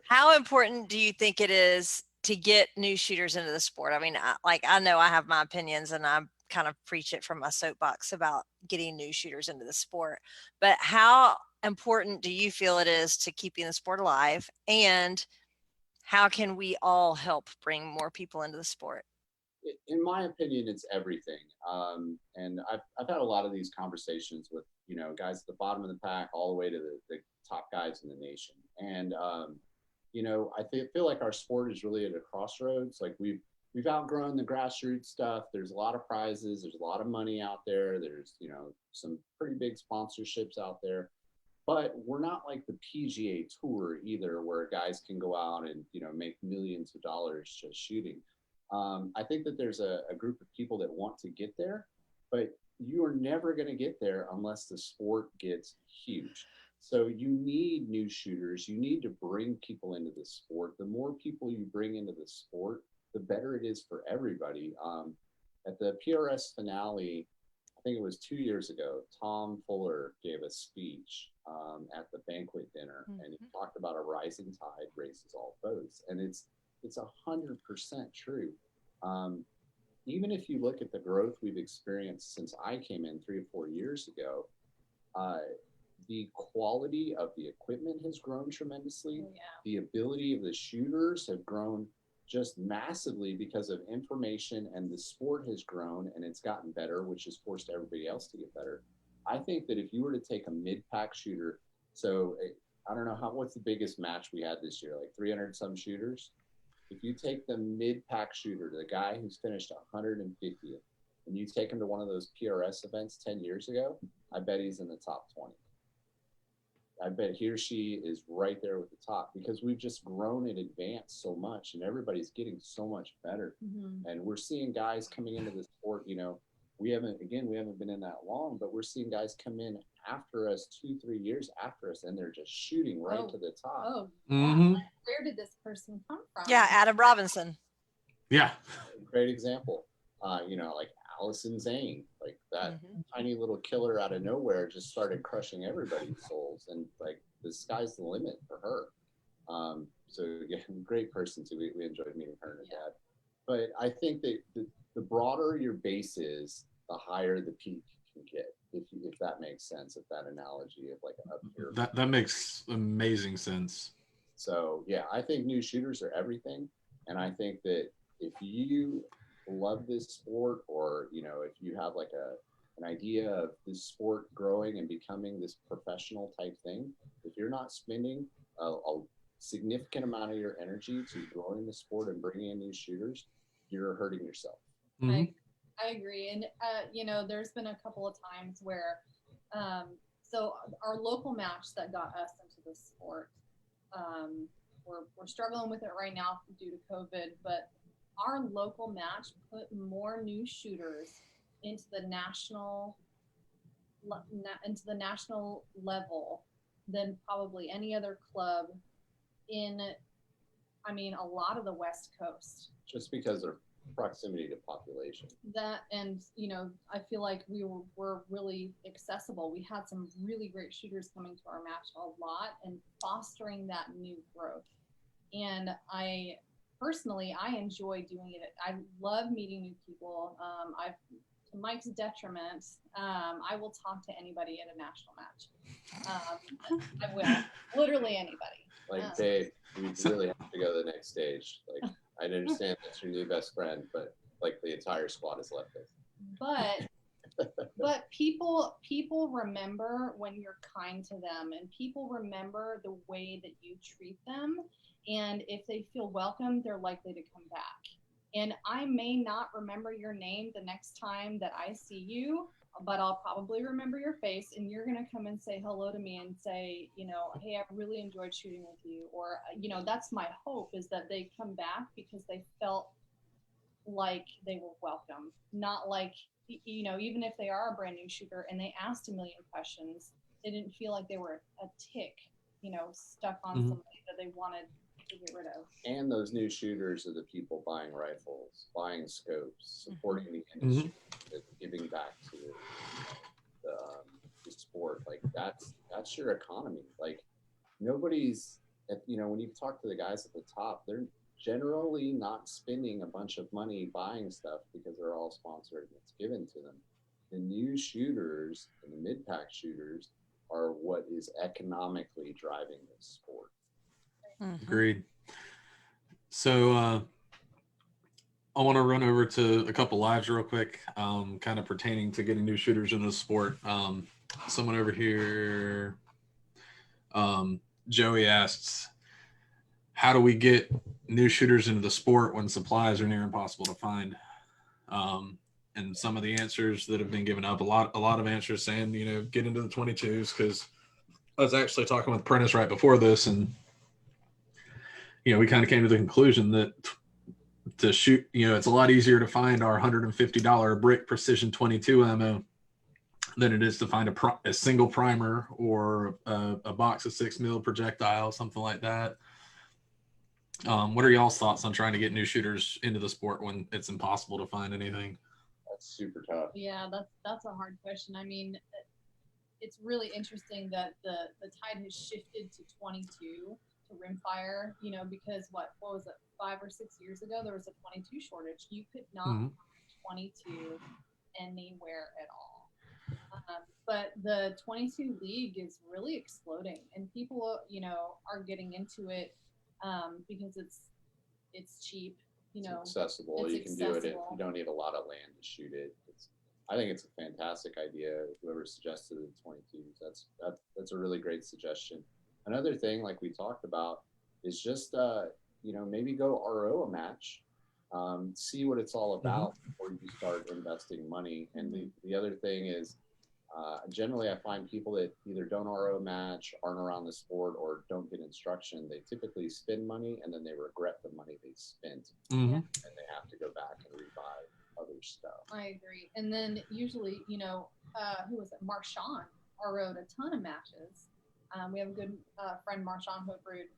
how important do you think it is to get new shooters into the sport? I mean, I know I have my opinions and I kind of preach it from my soapbox about getting new shooters into the sport, but how important do you feel it is to keeping the sport alive, and how can we all help bring more people into the sport? In my opinion, it's everything. And I've had a lot of these conversations with, guys at the bottom of the pack all the way to the top guys in the nation. And, I feel like our sport is really at a crossroads. Like we've outgrown the grassroots stuff. There's a lot of prizes. There's a lot of money out there. There's, some pretty big sponsorships out there. But we're not like the PGA Tour either, where guys can go out and, make millions of dollars just shooting. I think that there's a group of people that want to get there, but you are never going to get there unless the sport gets huge. So you need new shooters. You need to bring people into the sport. The more people you bring into the sport, the better it is for everybody. At the PRS finale, I think it was 2 years ago, Tom Fuller gave a speech at the banquet dinner, and he talked about a rising tide raises all boats. And it's 100% true. Even if you look at the growth we've experienced since I came in 3 or 4 years ago, the quality of the equipment has grown tremendously. Yeah. The ability of the shooters have grown just massively because of information, and the sport has grown and it's gotten better, which has forced everybody else to get better. I think that if you were to take a mid-pack shooter, so I don't know what's the biggest match we had this year, like 300 some shooters. If you take the mid-pack shooter, the guy who's finished 150th, and you take him to one of those PRS events 10 years ago, I bet he's in the top 20. I bet he or she is right there with the top, because we've just grown and advanced so much, and everybody's getting so much better. Mm-hmm. And we're seeing guys coming into the sport, we haven't been in that long, but we're seeing guys come in after us, 2-3 years after us, and they're just shooting right to the top. Oh, Mm-hmm. yeah. Where did this person come from? Yeah, Adam Robinson. Yeah. Great example. Like Allison Zane, like that tiny little killer out of nowhere just started crushing everybody's souls, and like the sky's the limit for her. So yeah, great person too. We enjoyed meeting her and her dad. But I think that the broader your base is, the higher the peak can get. If that makes sense, if that analogy of like up here. That makes amazing sense. So yeah, I think new shooters are everything, and I think that if you love this sport, or if you have like an idea of this sport growing and becoming this professional type thing, if you're not spending a significant amount of your energy to growing the sport and bringing in new shooters, you're hurting yourself. Mm-hmm. I agree. And there's been a couple of times where so our local match that got us into this sport, we're struggling with it right now due to COVID, but our local match put more new shooters into the national level than probably any other club in, a lot of the West Coast. Just because of proximity to population. That, and I feel like we were really accessible. We had some really great shooters coming to our match a lot and fostering that new growth. And personally, I enjoy doing it. I love meeting new people. To Mike's detriment, I will talk to anybody at a national match. I will, literally anybody. Like, babe, we really have to go to the next stage. Like, I understand that's your new best friend, but like the entire squad has left us. But people remember when you're kind to them, and people remember the way that you treat them. And if they feel welcome, they're likely to come back. And I may not remember your name the next time that I see you, but I'll probably remember your face, and you're going to come and say hello to me and say, hey, I really enjoyed shooting with you. Or, that's my hope, is that they come back because they felt like they were welcome. Not like, even if they are a brand new shooter and they asked a million questions, they didn't feel like they were a tick, stuck on somebody that they wanted to get rid of. And those new shooters are the people buying rifles, buying scopes, supporting the industry, giving back to the sport. Like that's your economy. Like nobody's, when you talk to the guys at the top, they're generally not spending a bunch of money buying stuff because they're all sponsored and it's given to them. The new shooters and the mid-pack shooters are what is economically driving this sport. Agreed. So I want to run over to a couple lives real quick, kind of pertaining to getting new shooters in the sport. Someone over here, Joey asks, how do we get new shooters into the sport when supplies are near impossible to find? And some of the answers that have been given up, a lot of answers saying, get into the 22s, because I was actually talking with Prentice right before this, and we kind of came to the conclusion that to shoot, it's a lot easier to find our $150 brick precision 22 ammo than it is to find a single primer or a box of 6mm projectile, something like that. What are y'all's thoughts on trying to get new shooters into the sport when it's impossible to find anything? That's super tough. Yeah, that's a hard question. It's really interesting that the tide has shifted to 22 to rimfire, because what was it, 5 or 6 years ago, there was a 22 shortage. You could not find 22 anywhere at all. But the 22 league is really exploding, and people, are getting into it because it's cheap. It's accessible. it's You can do it. accessible. You don't need a lot of land to shoot it. I think it's a fantastic idea. Whoever suggested the 22s, that's a really great suggestion. Another thing, like we talked about, is just maybe go RO a match, see what it's all about before you start investing money. And the other thing is, generally, I find people that either don't RO match, aren't around the sport, or don't get instruction. They typically spend money and then they regret the money they spent, and they have to go back and rebuy other stuff. I agree. And then usually, who was it? Marshawn RO'd a ton of matches. We have a good friend, Marshawn Hoprud.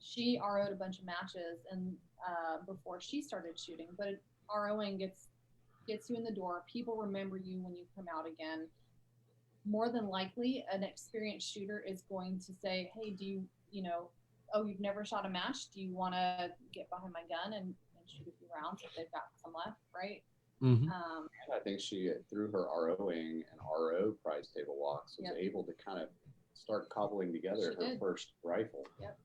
She RO'd a bunch of matches and before she started shooting. But ROing gets you in the door. People remember you when you come out again. More than likely, an experienced shooter is going to say, hey, do you, you've never shot a match? Do you want to get behind my gun and shoot a few rounds if they've got some left, right? Mm-hmm. I think she, through her ROing and RO prize table walks, was able to kind of start cobbling together her first rifle. Yep.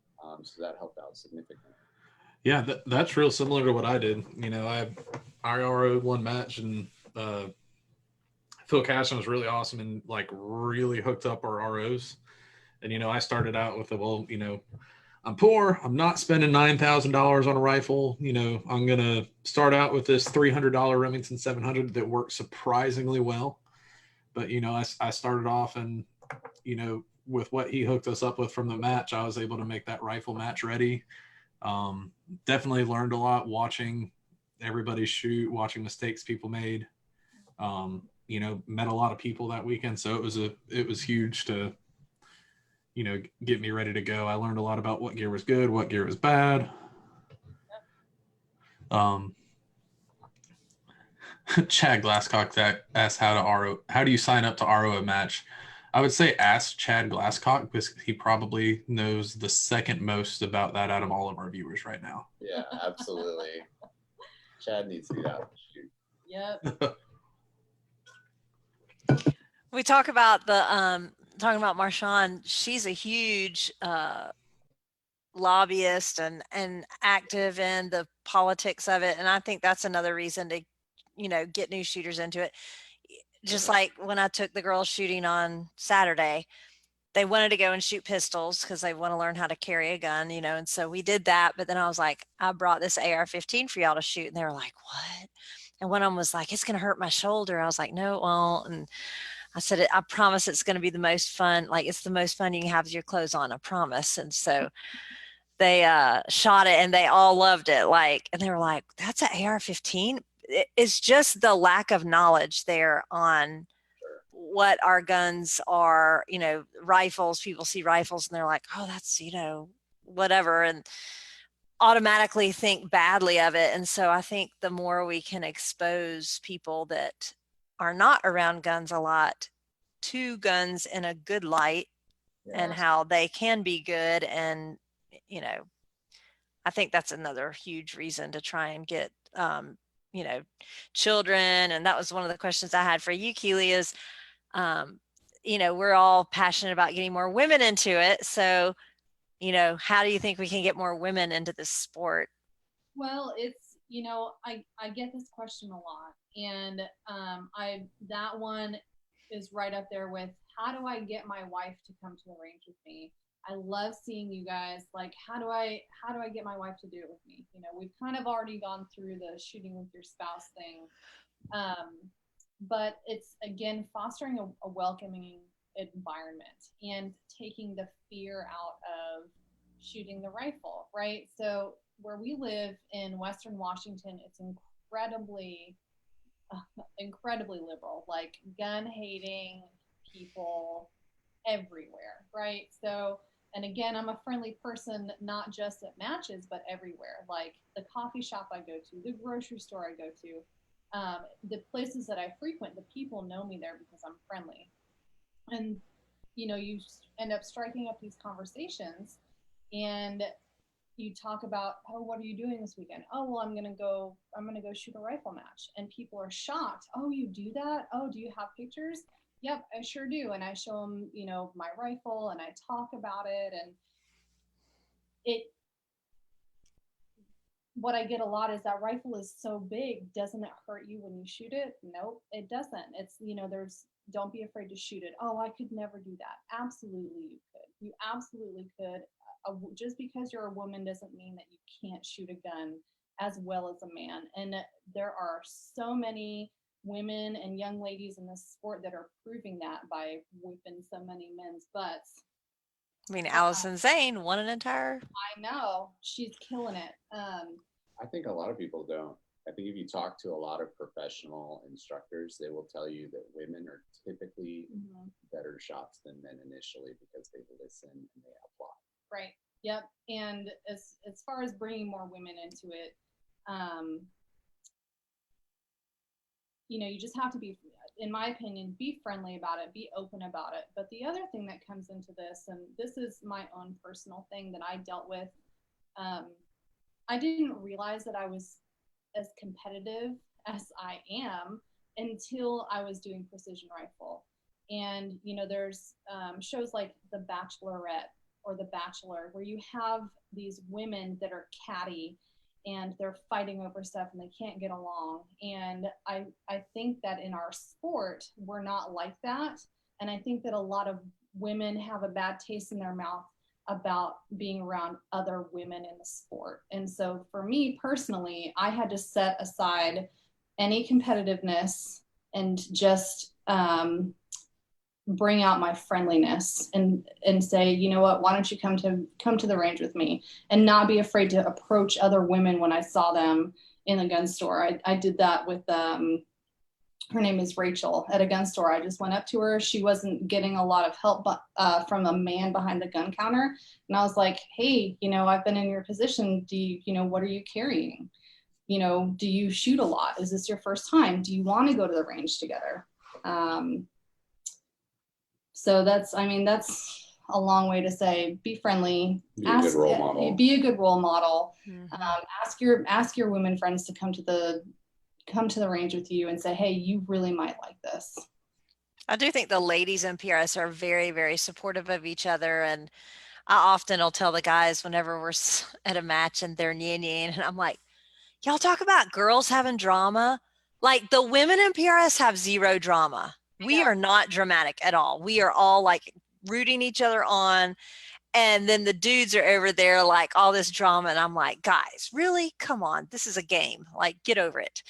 So that helped out significantly. Yeah, that's real similar to what I did. I RO'd one match, and Phil Casson was really awesome and like really hooked up our ROs. And I started out with I'm poor. I'm not spending $9,000 on a rifle. I'm gonna start out with this $300 Remington 700 that works surprisingly well. But I started off, and with what he hooked us up with from the match, I was able to make that rifle match ready. Definitely learned a lot watching everybody shoot, watching mistakes people made. Met a lot of people that weekend, so it was huge to get me ready to go. I learned a lot about what gear was good, what gear was bad. Chad Glasscock that asked how do you sign up to RO a match? I would say ask Chad Glasscock, because he probably knows the second most about that out of all of our viewers right now. Yeah, absolutely. Chad needs to get out and shoot. Yep. We talk about talking about Marshawn. She's a huge lobbyist and active in the politics of it, and I think that's another reason to get new shooters into it. Just like when I took the girls shooting on Saturday, they wanted to go and shoot pistols because they want to learn how to carry a gun, and so we did that. But then I was like, I brought this AR-15 for y'all to shoot, and they were like, what? And one of them was like, it's going to hurt my shoulder. I was like, no, it won't. And I said, I promise it's going to be the most fun. Like, it's the most fun you can have with your clothes on, I promise. And so they shot it, and they all loved it. And they were like, that's an AR-15. It's just the lack of knowledge there on what our guns are. Rifles, people see rifles and they're like, oh, that's whatever, and automatically think badly of it. And so I think the more we can expose people that are not around guns a lot to guns in a good light, and how they can be good, and I think that's another huge reason to try and get children. And that was one of the questions I had for you, Keely, is we're all passionate about getting more women into it. So how do you think we can get more women into this sport? Well, it's I get this question a lot, and that one is right up there with, how do I get my wife to come to the range with me? I love seeing you guys. Like, how do I get my wife to do it with me? We've kind of already gone through the shooting with your spouse thing. But it's, again, fostering a welcoming environment and taking the fear out of shooting the rifle, right? So where we live in Western Washington, it's incredibly liberal, like gun hating people everywhere, right? So, and again, I'm a friendly person, not just at matches, but everywhere. Like the coffee shop I go to, the grocery store I go to, the places that I frequent, the people know me there because I'm friendly. And, you end up striking up these conversations, and you talk about, oh, what are you doing this weekend? Oh, well, I'm gonna go shoot a rifle match. And people are shocked. Oh, you do that? Oh, do you have pictures? Yep, I sure do. And I show them, you know, my rifle and I talk about it. And it, what I get a lot is that rifle is so big. Doesn't it hurt you when you shoot it? Nope, it doesn't. It's, you know, don't be afraid to shoot it. Oh, I could never do that. Absolutely, you could. You absolutely could. Just because you're a woman doesn't mean that you can't shoot a gun as well as a man. And there are so many women and young ladies in this sport that are proving that by whipping so many men's butts. I mean, Allison Zane won an entire. I know, she's killing it. I think a lot of people don't. I think if you talk to a lot of professional instructors, they will tell you that women are typically better shots than men initially because they listen and they apply. Right. Yep. And as far as bringing more women into it, you know, you just have to be, in my opinion, be friendly about it, be open about it. But the other thing that comes into this, and this is my own personal thing that I dealt with, I didn't realize that I was as competitive as I am until I was doing precision rifle. And, you know, there's shows like The Bachelorette or The Bachelor where you have these women that are catty and they're fighting over stuff and they can't get along. And I think that in our sport, we're not like that. And I think that a lot of women have a bad taste in their mouth about being around other women in the sport. And so for me personally, I had to set aside any competitiveness and just bring out my friendliness and say, you know what, why don't you come to the range with me, and not be afraid to approach other women when I saw them in the gun store. I did that with her name is Rachel at a gun store. I just went up to her. She wasn't getting a lot of help from a man behind the gun counter. And I was like, hey, you know, I've been in your position. Do you, you know, what are you carrying? You know, do you shoot a lot? Is this your first time? Do you want to go to the range together? So that's a long way to say, be friendly. Be a good role model. Be a good role model. Mm-hmm. Ask your women friends to come to the range with you and say, hey, you really might like this. I do think the ladies in PRS are very, very supportive of each other. And I often will tell the guys whenever we're at a match and they're and I'm like, y'all talk about girls having drama. Like, the women in PRS have zero drama. We are not dramatic at all. We are all like rooting each other on. And then the dudes are over there like all this drama. And I'm like, guys, really? Come on. This is a game. Like, get over it.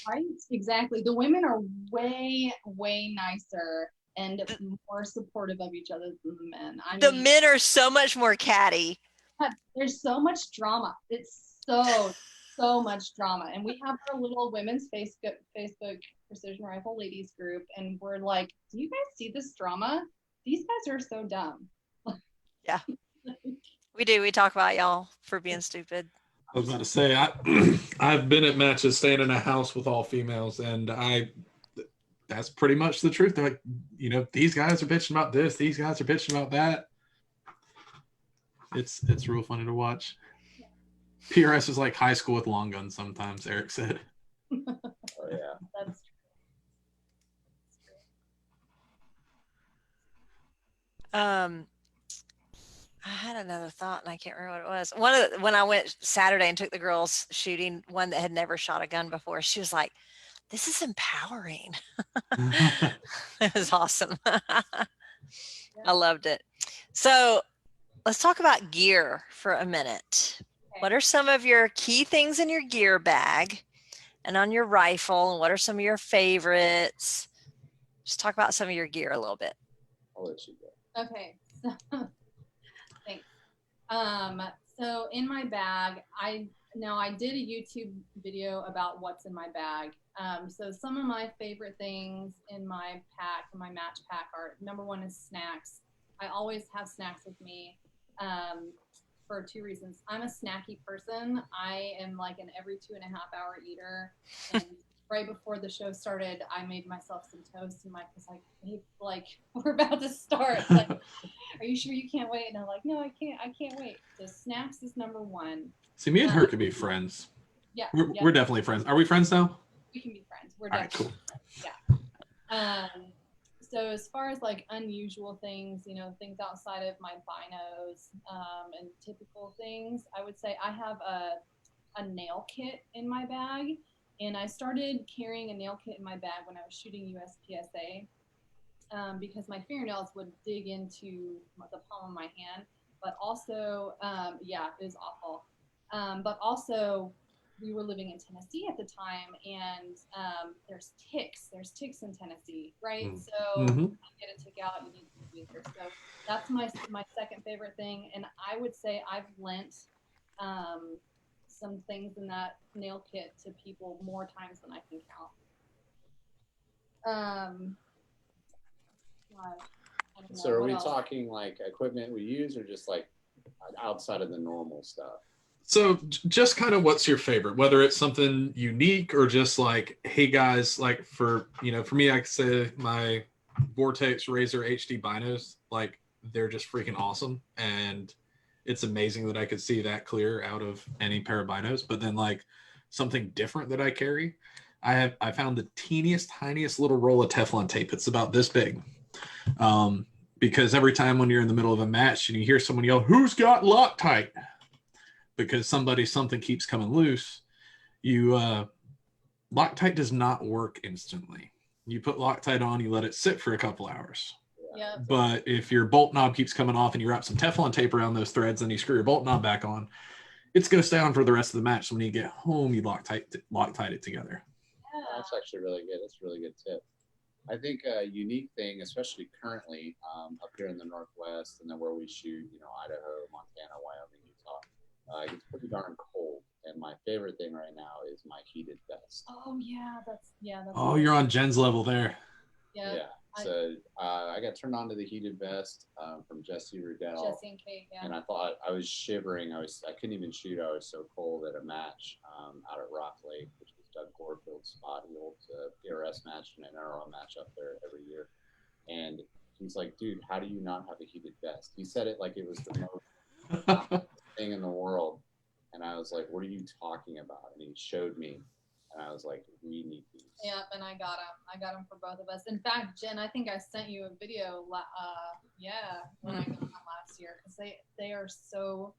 Right? Exactly. The women are way, way nicer and more supportive of each other than the men. The men are so much more catty. There's so much drama. It's so much drama. And we have our little women's Facebook Precision Rifle Ladies group. And we're like, do you guys see this drama? These guys are so dumb. Yeah, we do. We talk about y'all for being stupid. I was about to say, I've been at matches staying in a house with all females, and that's pretty much the truth. They're like, you know, these guys are bitching about this, these guys are bitching about that. It's real funny to watch. PRS is like high school with long guns sometimes, Eric said. Oh yeah. That's true. I had another thought and I can't remember what it was. When I went Saturday and took the girls shooting, one that had never shot a gun before, she was like, this is empowering. It was awesome. I loved it. So let's talk about gear for a minute. Okay. What are some of your key things in your gear bag and on your rifle? And what are some of your favorites? Just talk about some of your gear a little bit. I'll let you go. Okay. Thanks. So in my bag, I did a YouTube video about what's in my bag. So some of my favorite things in my pack, in my match pack, are, number one is snacks. I always have snacks with me for two reasons. I'm a snacky person. I am like an every 2.5 hour eater. And right before the show started, I made myself some toast, and Mike was like, hey, like, we're about to start. Like, are you sure you can't wait? And I'm like, no, I can't wait. So snacks is number one. See, me and her could be friends. Yeah. We're definitely friends. Are we friends now? We can be friends. We're all right, cool. Yeah. So as far as like unusual things, things outside of my binos and typical things, I would say I have a nail kit in my bag. And I started carrying a nail kit in my bag when I was shooting USPSA because my fingernails would dig into the palm of my hand. But also, yeah, it was awful. But also, we were living in Tennessee at the time, and there's ticks. There's ticks in Tennessee, right? So Mm-hmm. you get a tick out, you need to tweezer. So that's my second favorite thing, and I would say I've lent some things in that nail kit to people more times than I can count. Gosh, I don't know. So are What we else? talking like equipment we use or just like outside of the normal stuff? So just kind of what's your favorite, whether it's something unique or just like, hey guys, like for me, I could say my Vortex Razor HD binos, like they're just freaking awesome. And it's amazing that I could see that clear out of any pair of binos. But then like something different that I carry, I found the teeniest, tiniest little roll of Teflon tape. It's about this big. Because every time when you're in the middle of a match and you hear someone yell, "Who's got Loctite?" because something keeps coming loose, Loctite does not work instantly. You put Loctite on, you let it sit for a couple hours. Yeah. But if your bolt knob keeps coming off and you wrap some Teflon tape around those threads and you screw your bolt knob back on, it's going to stay on for the rest of the match. So when you get home, you Loctite it together. Yeah. That's actually really good. That's a really good tip. I think a unique thing, especially currently up here in the Northwest and then where we shoot, Idaho, Montana, Wyoming, Utah, it gets pretty darn cold. And my favorite thing right now is my heated vest. Oh yeah, that's Oh, you're on Jen's level there. Yeah. So I got turned on to the heated vest from Jesse Riddell. Jesse and Kate, yeah. And I thought I was shivering. I couldn't even shoot. I was so cold at a match out at Rock Lake, which was Doug Gorefield's spot. He holds a PRS match and an NRL match up there every year. And he's like, "Dude, how do you not have a heated vest?" He said it like it was the most thing in the world. And I was like, "What are you talking about?" And he showed me. And I was like, "We need these." Yeah, and I got them. I got them for both of us. In fact, Jen, I think I sent you a video. When I got them last year because they are so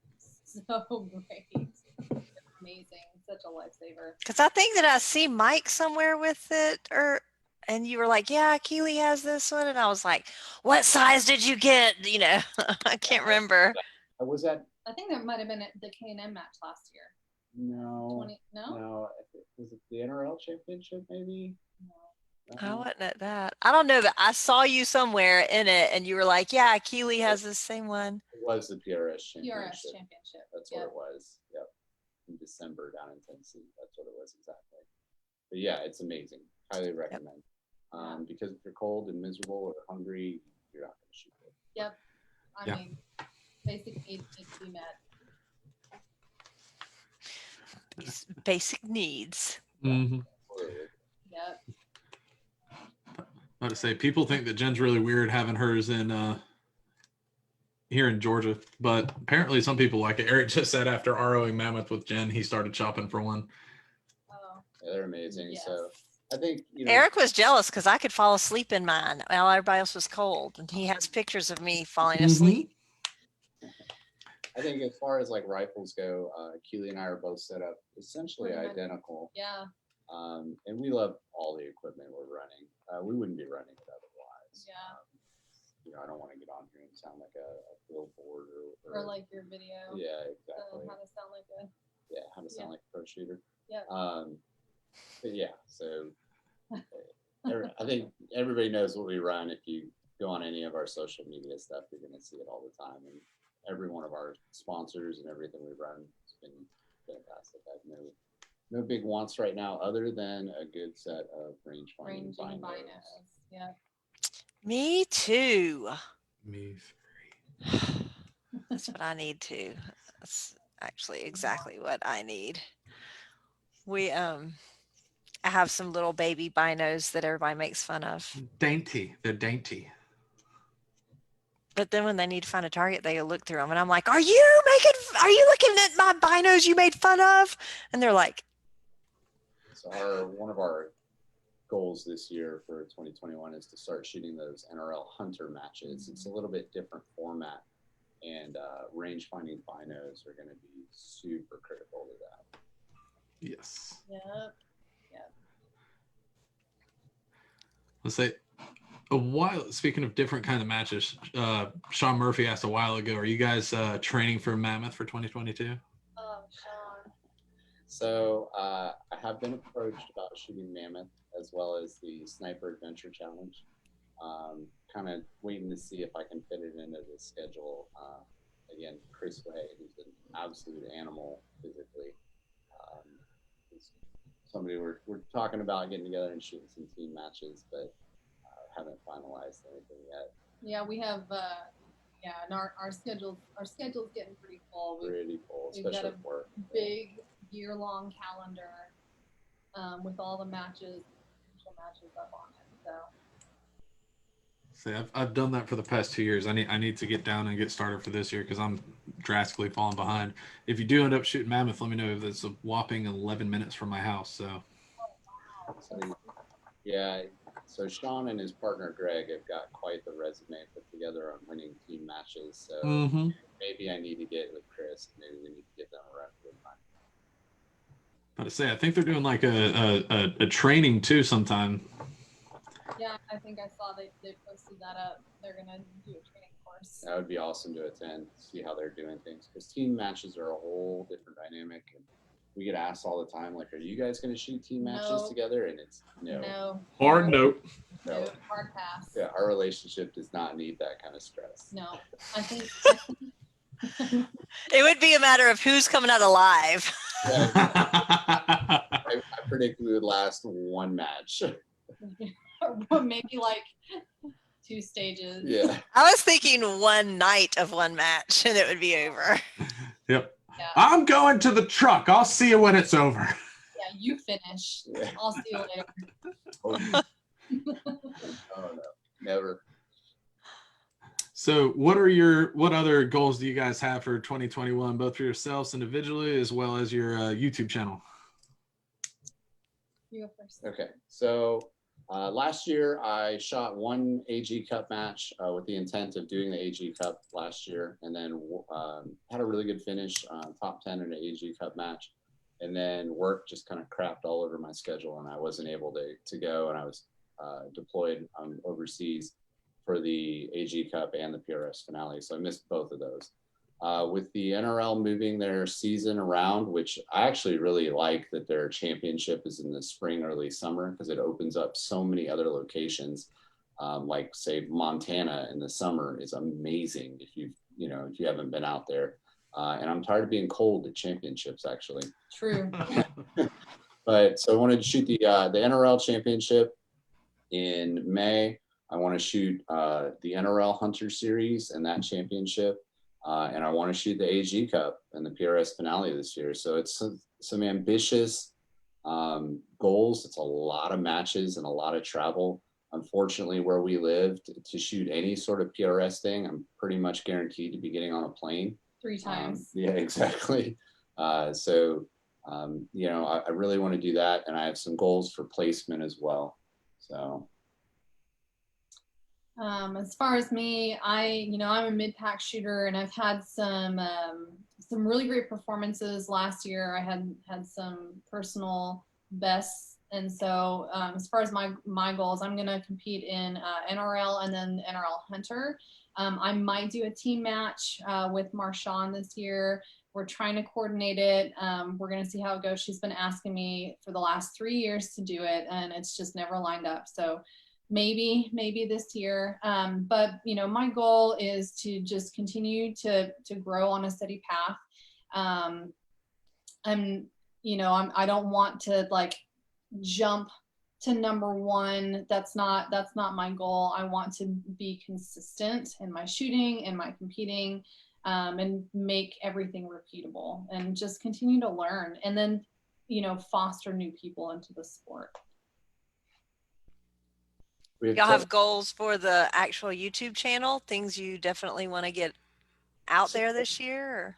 great. They're amazing, such a lifesaver. Because I think that I see Mike somewhere with it, and you were like, "Yeah, Keely has this one," and I was like, "What size did you get?" I can't remember. Was that? I think that might have been at the K&M match last year. No. No. No. Was it the NRL championship? Maybe. No. I wasn't at that. I don't know, but I saw you somewhere in it, and you were like, "Yeah, Keely has the same one." It was the PRS championship. PRS championship. That's what it was. Yep. In December down in Tennessee. That's what it was exactly. But yeah, it's amazing. Highly recommend. Because if you're cold and miserable or hungry, you're not going to shoot it. Yep. I mean, basic needs need to be met. Basic needs. Mm-hmm. Yep. I to say, people think that Jen's really weird having hers in here in Georgia, but apparently some people like it. Eric just said after ROing Mammoth with Jen, he started shopping for one. Oh. Yeah, they're amazing. Yes. So I think Eric was jealous because I could fall asleep in mine while everybody else was cold, and he has pictures of me falling asleep. I think as far as like rifles go, Keely and I are both set up essentially Pretty much. identical. Yeah. And we love all the equipment we're running. We wouldn't be running it otherwise. Yeah. I don't want to get on here and sound like a billboard Or like your video. Yeah, exactly. How to sound like a. Yeah, how to sound like a pro shooter. Yeah. But yeah, so I think everybody knows what we run. If you go on any of our social media stuff, you're going to see it all the time. And every one of our sponsors and everything we run has been fantastic. I have no big wants right now other than a good set of range finding binos. Yeah. Me too. Me three. That's what I need too. That's actually exactly what I need. I have some little baby binos that everybody makes fun of. Dainty. They're dainty. But then when they need to find a target, they look through them, and I'm like, "Are you looking at my binos you made fun of?" And they're like, So one of our goals this year for 2021 is to start shooting those NRL Hunter matches. It's a little bit different format, and range finding binos are going to be super critical to that. Yes. Yep. Yep. Let's say a while. Speaking of different kind of matches, Sean Murphy asked a while ago, are you guys training for Mammoth for 2022? Oh, Sean. So I have been approached about shooting Mammoth as well as the Sniper Adventure Challenge. Kind of waiting to see if I can fit it into the schedule. Again, Chris Way, who's an absolute animal physically, is somebody we're talking about getting together and shooting some team matches, but haven't finalized anything yet. Yeah, we have. And our schedule's getting pretty full. Pretty full, we've got especially a with work. big year-long calendar with all the matches, potential matches up on it. So. See, I've done that for the past 2 years. I need to get down and get started for this year because I'm drastically falling behind. If you do end up shooting Mammoth, let me know. It's a whopping 11 minutes from my house. So yeah, so Sean and his partner Greg have got quite the resume put together on winning team matches. So maybe I need to get with Chris. Maybe we need to get them a rep with mine. But to say, I think they're doing like a training too sometime. Yeah, I think I saw they posted that up. They're gonna do a training course. That would be awesome to attend, see how they're doing things. Because team matches are a whole different dynamic. And we get asked all the time, like, are you guys going to shoot team matches together? And it's no. Hard note. No. Hard pass. Yeah, our relationship does not need that kind of stress. No, I think it would be a matter of who's coming out alive. Yeah, I predict we would last one match. Maybe like 2 stages. Yeah. I was thinking one night of one match and it would be over. Yep. Yeah. I'm going to the truck. I'll see you when it's over. Yeah, you finish. Yeah. I'll see you later. Oh no, never. So what other goals do you guys have for 2021, both for yourselves individually as well as your YouTube channel? You go first. Okay, so last year I shot one AG Cup match with the intent of doing the AG Cup last year, and then had a really good finish, top 10 in an AG Cup match, and then work just kind of crapped all over my schedule, and I wasn't able to go, and I was deployed overseas for the AG Cup and the PRS finale, so I missed both of those. With the NRL moving their season around, which I actually really like that their championship is in the spring, early summer, because it opens up so many other locations. Like say Montana in the summer is amazing if you haven't been out there. And I'm tired of being cold at championships, actually. True. But so I wanted to shoot the NRL championship in May. I want to shoot the NRL Hunter Series and that championship. And I want to shoot the AG Cup and the PRS finale this year. So it's some ambitious goals. It's a lot of matches and a lot of travel. Unfortunately, where we live, to shoot any sort of PRS thing, I'm pretty much guaranteed to be getting on a plane. 3 times. Yeah, exactly. So I really want to do that. And I have some goals for placement as well. So. As far as me, I'm a mid-pack shooter, and I've had some really great performances last year. I had some personal bests, and so as far as my goals, I'm going to compete in NRL and then NRL Hunter. I might do a team match with Marshawn this year. We're trying to coordinate it. We're going to see how it goes. She's been asking me for the last 3 years to do it, and it's just never lined up. So maybe this year. But my goal is to just continue to grow on a steady path. I don't want to like jump to number 1. That's not my goal. I want to be consistent in my shooting and my competing, and make everything repeatable and just continue to learn, and then foster new people into the sport. Y'all have goals for the actual YouTube channel, things you definitely want to get out there this year? Or?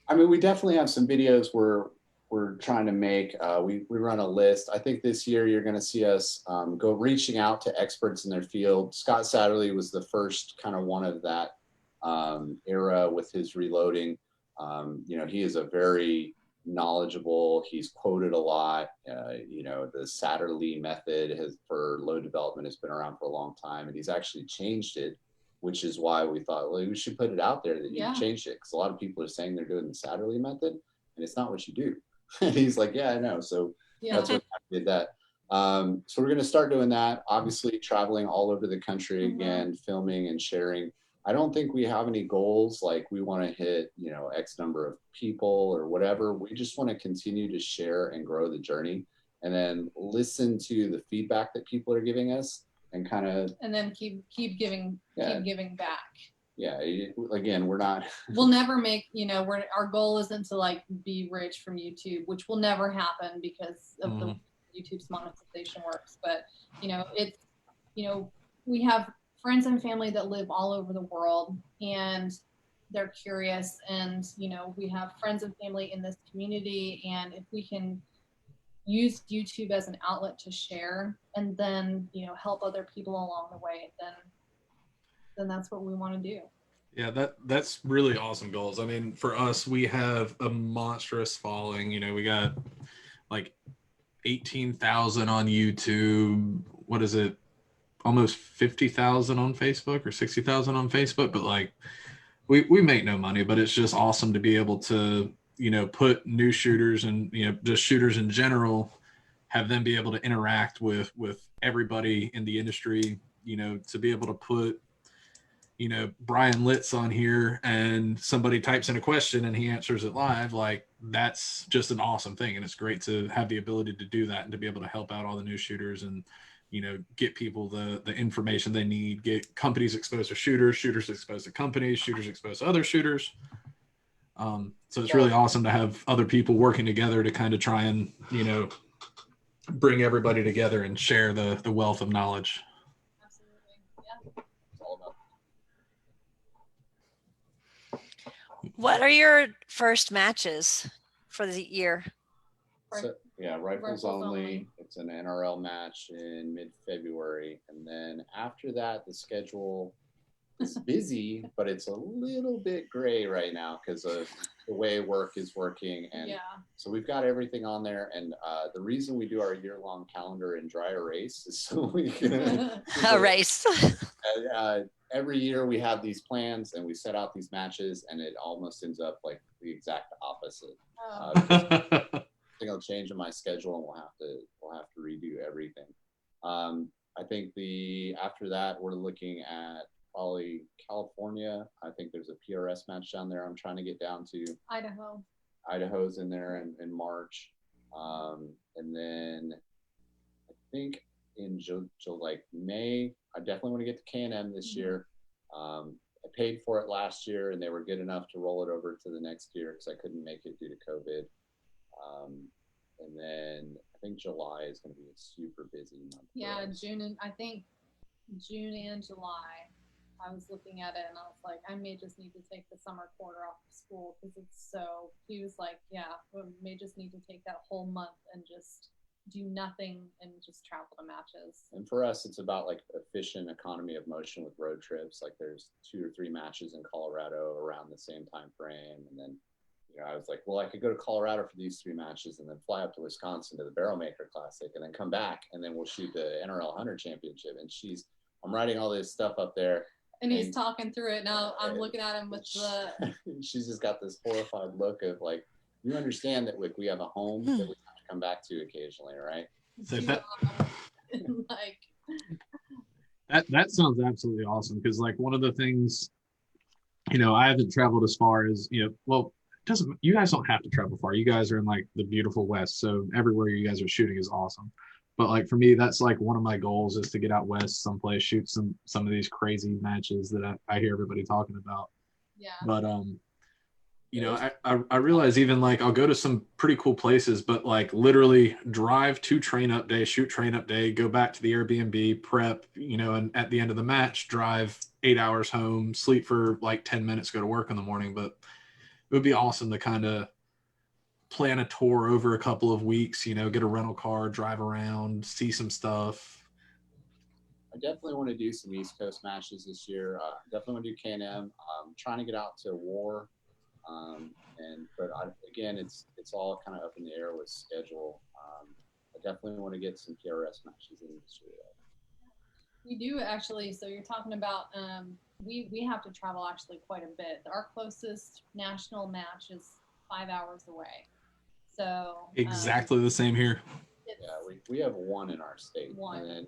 I mean, we definitely have some videos we're we're trying to make. We run a list. I think this year you're going to see us go reaching out to experts in their field. Scott Satterley was the first kind of one of that era with his reloading. He is a very knowledgeable. He's quoted a lot. The Satterley method for load development has been around for a long time, and he's actually changed it, which is why we thought, well, we should put it out there that you changed it, because a lot of people are saying they're doing the Satterley method, and it's not what you do. And he's like, yeah, I know. So that's what I did that. So we're going to start doing that. Obviously, traveling all over the country again, filming and sharing. I don't think we have any goals like we want to hit, X number of people or whatever. We just want to continue to share and grow the journey, and then listen to the feedback that people are giving us, and kind of, and then keep giving back. Yeah, again, we're not. We'll never make, our goal isn't to like be rich from YouTube, which will never happen because of the YouTube's monetization works. But we have friends and family that live all over the world, and they're curious, and we have friends and family in this community, and if we can use YouTube as an outlet to share and then help other people along the way, then that's what we want to do. Yeah, that's really awesome goals. I mean, for us, we have a monstrous following. We got like 18,000 on YouTube. What is it? Almost 50,000 on Facebook or 60,000 on Facebook. But like, we make no money, but it's just awesome to be able to, put new shooters and, just shooters in general, have them be able to interact with everybody in the industry, to be able to put, Brian Litz on here and somebody types in a question and he answers it live. Like, that's just an awesome thing. And it's great to have the ability to do that and to be able to help out all the new shooters and, get people the information they need, get companies exposed to shooters, shooters exposed to companies, shooters exposed to other shooters. So it's really awesome to have other people working together to kind of try and, bring everybody together and share the wealth of knowledge. Absolutely. Yeah. It's all about. What are your first matches for the year? So, rifles only. It's an NRL match in mid-February, and then after that, the schedule is busy, but it's a little bit gray right now because of the way work is working, and so we've got everything on there. And the reason we do our year-long calendar in dry erase is so we can erase. Every year we have these plans and we set out these matches, and it almost ends up like the exact opposite. I think I'll change in my schedule, and we'll have to redo everything. I think after that we're looking at probably California. I think there's a PRS match down there I'm trying to get down to. Idaho's in there in March. And then I think in May, I definitely want to get to K&M this year. I paid for it last year, and they were good enough to roll it over to the next year because I couldn't make it due to COVID. And then I think July is going to be a super busy month. Yeah, June and July. I was looking at it and I was like, I may just need to take the summer quarter off of school because he was like, yeah, we may just need to take that whole month and just do nothing and just travel to matches. And for us, it's about like efficient economy of motion with road trips. Like there's 2 or 3 matches in Colorado around the same time frame. And then, I was like, well, I could go to Colorado for these 3 matches and then fly up to Wisconsin to the Barrel Maker Classic and then come back and then we'll shoot the NRL Hunter Championship. And I'm writing all this stuff up there. And he's talking through it. Now I'm looking at him with she's just got this horrified look of like, you understand that we have a home that we have to come back to occasionally, right? That sounds absolutely awesome because like one of the things, I haven't traveled as far as, you guys don't have to travel far. You guys are in like the beautiful West. So everywhere you guys are shooting is awesome. But like for me, that's like one of my goals is to get out West someplace, shoot some of these crazy matches that I hear everybody talking about. Yeah. But, I realize even like I'll go to some pretty cool places, but like literally drive to train up day, shoot train up day, go back to the Airbnb, prep, and at the end of the match, drive 8 hours home, sleep for like 10 minutes, go to work in the morning. But it would be awesome to kind of plan a tour over a couple of weeks, you know, get a rental car, drive around, see some stuff. I definitely want to do some East Coast matches this year. Definitely want to do Can-Am. Trying to get out to War, again, it's all kind of up in the air with schedule. I definitely want to get some PRS matches in this year. We do actually. So you're talking about we have to travel actually quite a bit. Our closest national match is 5 hours away. So Exactly the same here. Yeah, we have one in our state. One. And then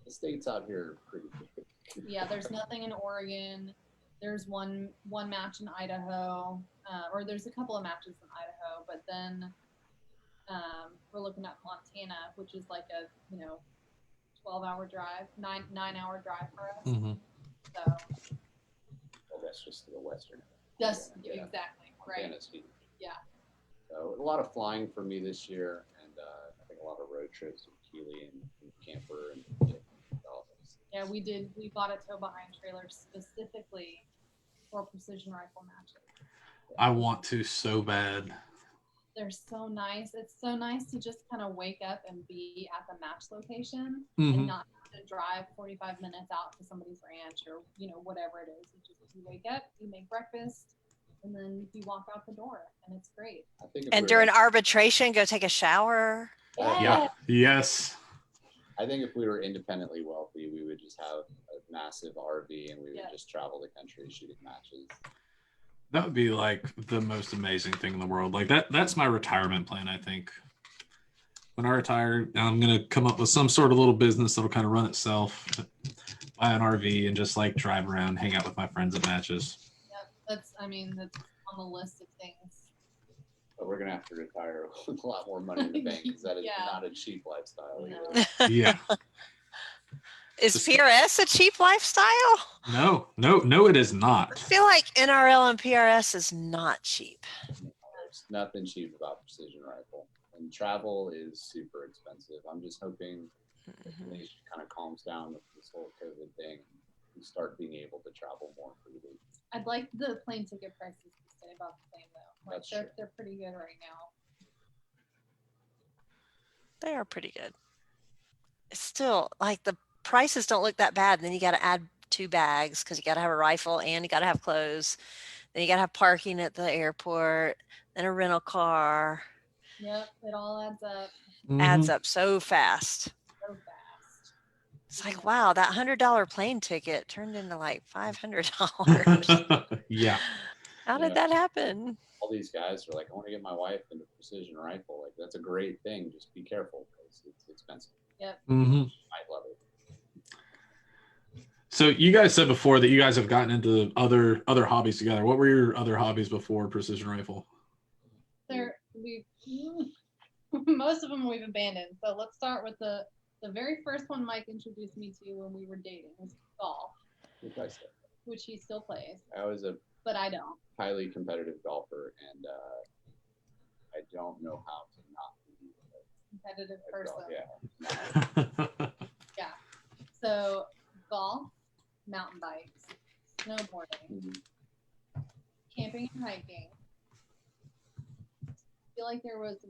the states out here are pretty big. Yeah, there's nothing in Oregon. There's one match in Idaho, or there's a couple of matches in Idaho, but then we're looking at Montana, which is like a 12-hour drive, 9-hour drive for us. Mm-hmm. So Well, that's just to the western. that's Yeah. Exactly right. Montana's huge. Yeah. So a lot of flying for me this year, and I think a lot of road trips with Keeley and Camper and all those. Yeah, we bought a tow behind trailer specifically for precision rifle matches. I want to so bad. They're so nice. It's so nice to just kind of wake up and be at the match location Mm-hmm. and not have to drive 45 minutes out to somebody's ranch or whatever it is. You wake up, you make breakfast, and then you walk out the door, and it's great. I think if And we were during like- arbitration, go take a shower. Yeah. Yes. I think if we were independently wealthy, we would just have a massive RV and we would just travel the country shooting matches. That would be like the most amazing thing in the world. Like that's my retirement plan, I think. When I retire, I'm going to come up with some sort of little business that'll kind of run itself, buy an RV and just like drive around, hang out with my friends at matches. Yep, that's on the list of things. But we're going to have to retire with a lot more money in the bank because that is Yeah. not a cheap lifestyle No. either. Yeah. Is PRS a cheap lifestyle? No, it is I not. feel like NRL and PRS is not cheap. There's nothing cheap about precision rifle. And travel is super expensive. I'm just hoping that the nation kind of calms down with this whole COVID thing and start being able to travel more freely. I'd like the plane ticket prices to stay about the same though. Like That's true. they're pretty good right now. They are pretty good. It's still like the prices don't look that bad. And then you got to add 2 bags because you got to have a rifle and you got to have clothes. Then you got to have parking at the airport, then a rental car. Yep, it all adds up Adds up so fast. so fast. It's like, wow, that $100 plane ticket turned into like $500. Mm-hmm. Yeah. How did that happen? All these guys are like, I want to get my wife into precision rifle. Like, that's a great thing. Just be careful because it's expensive. Mm-hmm. I love it. So you guys said before that you guys have gotten into other hobbies together. What were your other hobbies before precision rifle? Most of them we've abandoned. So let's start with the very first one Mike introduced me to when we were dating was golf, Which I said. which he still plays, I was a but I don't. highly competitive golfer, and I don't know how to not be Competitive a person. golf. Yeah. Yeah. So golf, mountain bikes, snowboarding, Mhm. camping and hiking. I feel like there was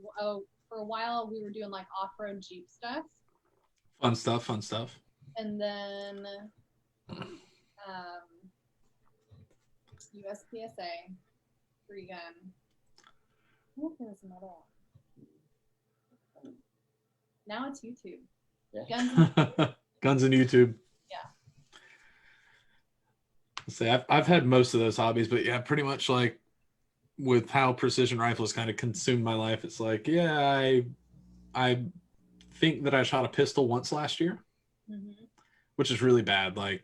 for a while we were doing like off-road Jeep stuff, Fun stuff. and then USPSA, 3-gun. I think there was another one. Now it's YouTube. Yeah. Guns. Guns and YouTube. Yeah. Say I've had most of those hobbies, but yeah, pretty much like with how precision rifles kind of consumed my life. It's like, yeah, I think that I shot a pistol once last year, Mm-hmm. which is really bad. Like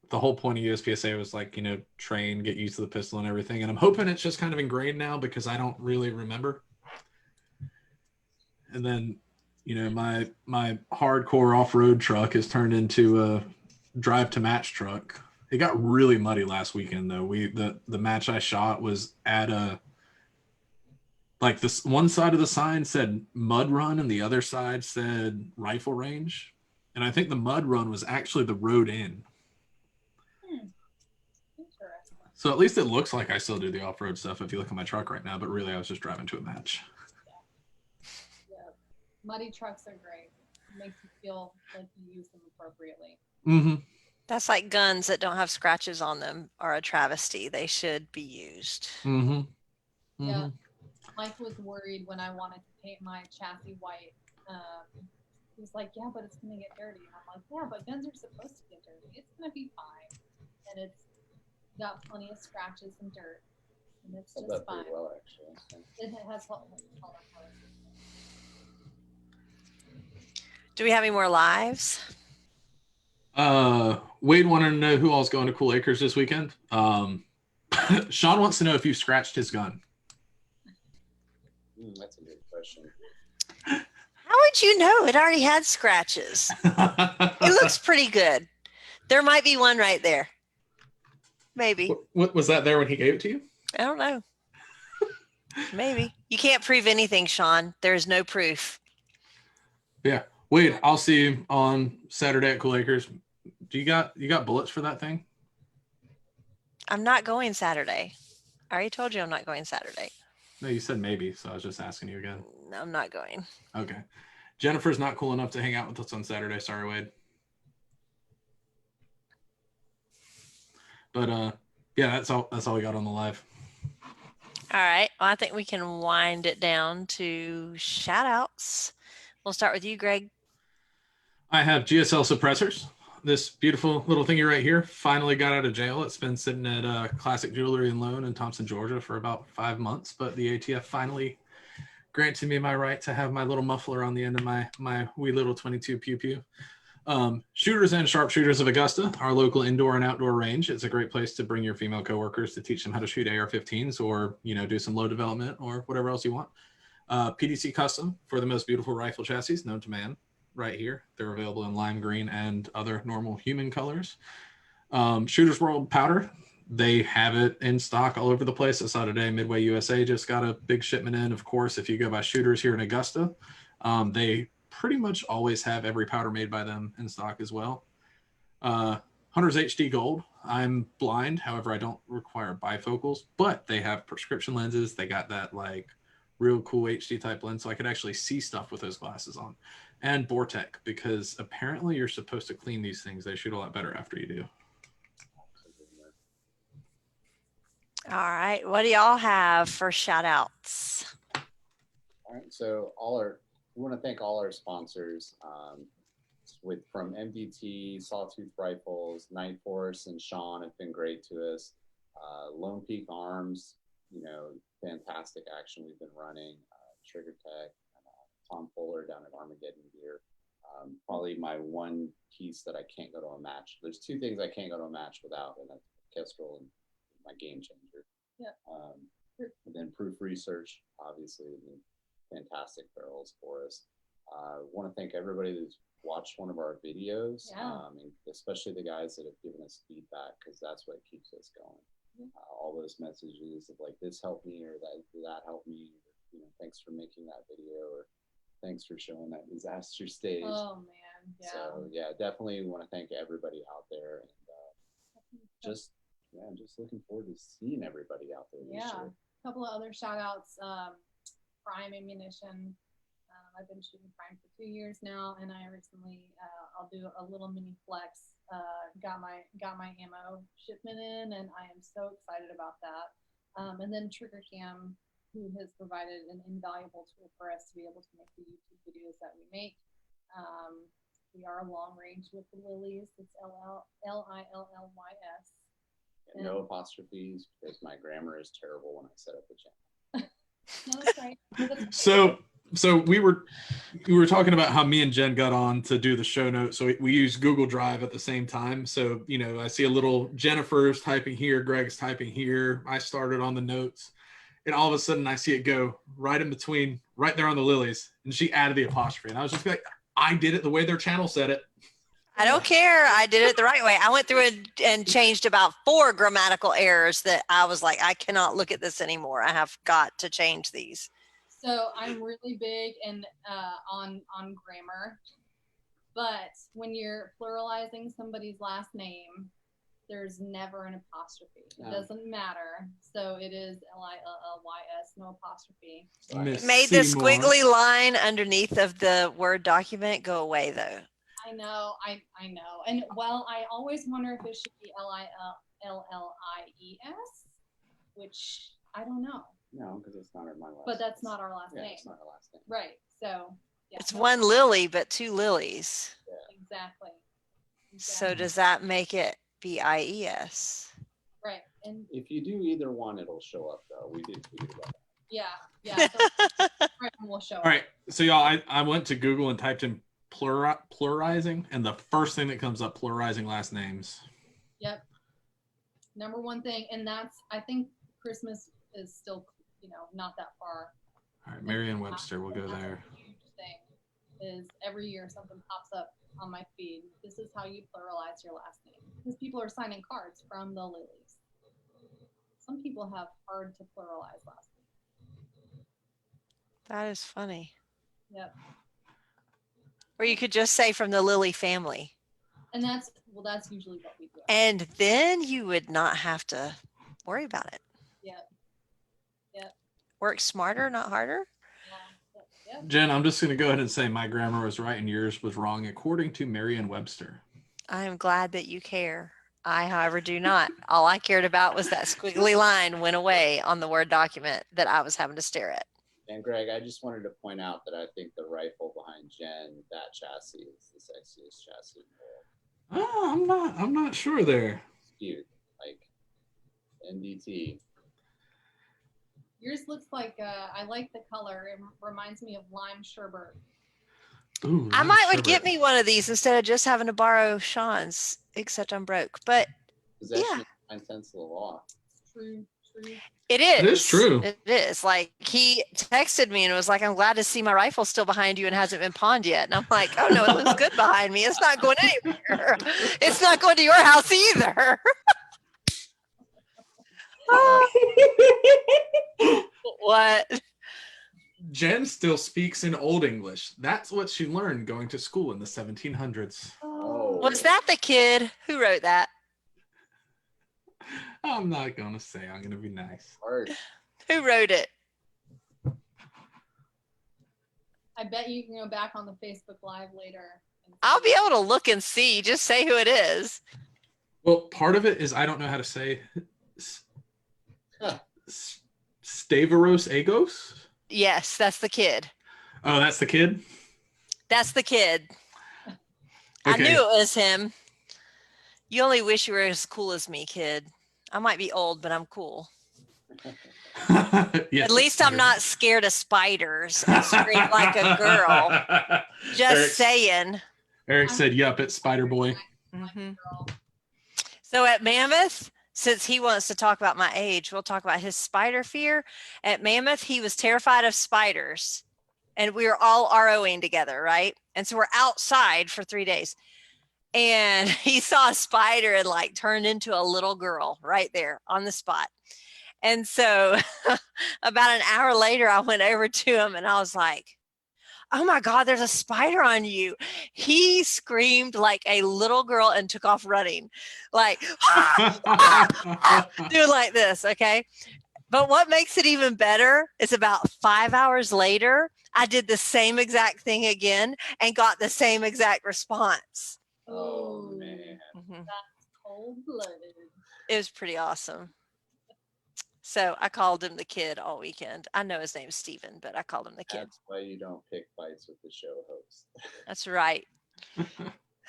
the whole point of USPSA was like, train, get used to the pistol and everything. And I'm hoping it's just kind of ingrained now because I don't really remember. And then, my hardcore off-road truck has turned into a drive to match truck. It got really muddy last weekend though. The match I shot was at this one side of the sign said mud run and the other side said rifle range. And I think the mud run was actually the road in. Interesting. So at least it looks like I still do the off-road stuff if you look at my truck right now, but really I was just driving to a match. Yeah. Muddy trucks are great. It makes you feel like you use them appropriately. Mm-hmm. That's like guns that don't have scratches on them are a travesty. They should be used. Mm-hmm. Mm-hmm. Yeah. Mike was worried when I wanted to paint my chassis white. He was like, yeah, but it's going to get dirty. And I'm like, yeah, but guns are supposed to get dirty. It's going to be fine. And it's got plenty of scratches and dirt. And it's just fine. Well, actually. So. It has held up. Do we have any more lives? Wade wanted to know who all's going to Cool Acres this weekend. Sean wants to know if you scratched his gun. That's a good question. How would you know? It already had scratches. It looks pretty good. There might be one right there. Maybe. What was that there when he gave it to you? I don't know. Maybe. You can't prove anything, Sean. There's no proof. Yeah. Wade, I'll see you on Saturday at Cool Acres. You got bullets for that thing? I'm not going Saturday. I already told you I'm not going Saturday. No, you said maybe, so I was just asking you again. No, I'm not going. Okay. Jennifer's not cool enough to hang out with us on Saturday. Sorry, Wade. But yeah, that's all we got on the live. All right. Well, I think we can wind it down to shout outs. We'll start with you, Greg. I have GSL suppressors. This beautiful little thingy right here finally got out of jail. It's been sitting at Classic Jewelry and Loan in Thompson, Georgia for about 5 months, but the ATF finally granted me my right to have my little muffler on the end of my wee little 22 pew pew. Shooters and Sharpshooters of Augusta, our local indoor and outdoor range. It's a great place to bring your female coworkers to teach them how to shoot AR-15s or, do some low development or whatever else you want. PDC Custom for the most beautiful rifle chassis known to man. Right here. They're available in lime green and other normal human colors. Shooters World Powder. They have it in stock all over the place. I saw today Midway USA just got a big shipment in. Of course, if you go by Shooters here in Augusta, they pretty much always have every powder made by them in stock as well. Hunter's HD Gold. I'm blind. However, I don't require bifocals, but they have prescription lenses. They got that like real cool HD type lens, so I could actually see stuff with those glasses on. And Vortec, because apparently you're supposed to clean these things. They shoot a lot better after you do. All right. What do y'all have for shout outs? All right. So we want to thank all our sponsors from MDT, Sawtooth Rifles, Night Force, and Sean have been great to us. Lone Peak Arms, fantastic action we've been running. Trigger Tech. Tom Fuller down at Armageddon Gear. Probably my one piece that I can't go to a match. There's two things I can't go to a match without, and that's Kestrel and my Game Changer. Yeah. And then Proof Research, obviously, fantastic barrels for us. Want to thank everybody who's watched one of our videos, and especially the guys that have given us feedback, because that's what keeps us going. All those messages of like, this helped me, or that helped me, or, thanks for making that video, or thanks for showing that disaster stage. Oh man, yeah. So yeah, definitely want to thank everybody out there, and just looking forward to seeing everybody out there this year. A couple of other shout outs. Prime Ammunition. I've been shooting Prime for 2 years now, and I recently I'll do a little mini flex. Got my ammo shipment in, and I am so excited about that. And then Trigger Cam, who has provided an invaluable tool for us to be able to make the YouTube videos that we make. We are long range with the Lillys. It's Lillys. And no apostrophes, because my grammar is terrible when I set up the channel. No, that's right. So we were talking about how me and Jen got on to do the show notes. So we use Google Drive at the same time. So, I see a little Jennifer's typing here, Greg's typing here. I started on the notes. And all of a sudden I see it go right in between, right there on the Lillys. And she added the apostrophe. And I was just like, I did it the way their channel said it. I don't care. I did it the right way. I went through and changed about 4 grammatical errors that I was like, I cannot look at this anymore. I have got to change these. So I'm really big on grammar, but when you're pluralizing somebody's last name, there's never an apostrophe. It No. doesn't matter. So it is Lillys, no apostrophe. Miss It made the Seymour. squiggly line underneath of the Word document go away, though. I know. And well, I always wonder if it should be Lillies, which I don't know. No, because it's not my last. But that's not our last name. It's not our last name. Right. So yeah. It's one Lily, but two Lillys. Exactly. So does that make it BIES? Right. And If you do either one, it'll show up though. We did tweet about that. yeah. So right will show up. All right, so y'all, I went to Google and typed in pluralizing, and the first thing that comes up, pluralizing last names. Yep. Number one thing, and I think Christmas is still, not that far. All right, Merriam-Webster, we'll go there. A huge thing is every year something pops up on my feed. This is how you pluralize your last name, because people are signing cards from the Lillys. Some people have hard to pluralize last names. That is funny. Yep. Or you could just say from the Lilly family. And that's usually what we do. And then you would not have to worry about it. Yep. Work smarter, not harder. Yep. Jen, I'm just going to go ahead and say my grammar was right and yours was wrong, according to Merriam-Webster. I am glad that you care. I, however, do not. All I cared about was that squiggly line went away on the Word document that I was having to stare at. And Greg, I just wanted to point out that I think the rifle behind Jen, that chassis is the sexiest chassis in the world. Oh, I'm not sure there. It's cute, like NDT. Yours looks like I like the color. It reminds me of lime sherbet. Ooh, I would get me one of these instead of just having to borrow Sean's, except I'm broke. But Possession Yeah. is 9 cents of the law. True. it is. It is true. It is. Like, he texted me and was like, I'm glad to see my rifle still behind you and hasn't been pawned yet. And I'm like, oh no, it looks good behind me. It's not going anywhere. It's not going to your house either. What? Jen still speaks in Old English. That's what she learned going to school in the 1700s. Oh. Was that the kid who wrote that? I'm not going to say. I'm going to be nice. Harsh. Who wrote it? I bet you can go back on the Facebook Live later. I'll be able to look and see. Just say who it is. Well, part of it is I don't know how to say Stavros Agos. Yes, that's the kid. Oh, that's the kid? That's the kid. I Okay. knew it was him. You only wish you were as cool as me, kid. I might be old, but I'm cool. Yes, At least I'm not scared of spiders and scream like a girl. Just saying. Eric said, yup, it's Spider Boy. Mhm. So at Mammoth, since he wants to talk about my age, we'll talk about his spider fear. At Mammoth, he was terrified of spiders. And we were all ROing together, right? And so we're outside for 3 days. And he saw a spider and like turned into a little girl right there on the spot. And so about an hour later, I went over to him and I was like, oh my God, there's a spider on you. He screamed like a little girl and took off running, like, doing like this, okay? But what makes it even better is about 5 hours later, I did the same exact thing again and got the same exact response. Oh, man. Mhm. That's cold-blooded. It was pretty awesome. So I called him the kid all weekend. I know his name's Steven, but I called him the kid. That's why you don't pick fights with the show host. That's right.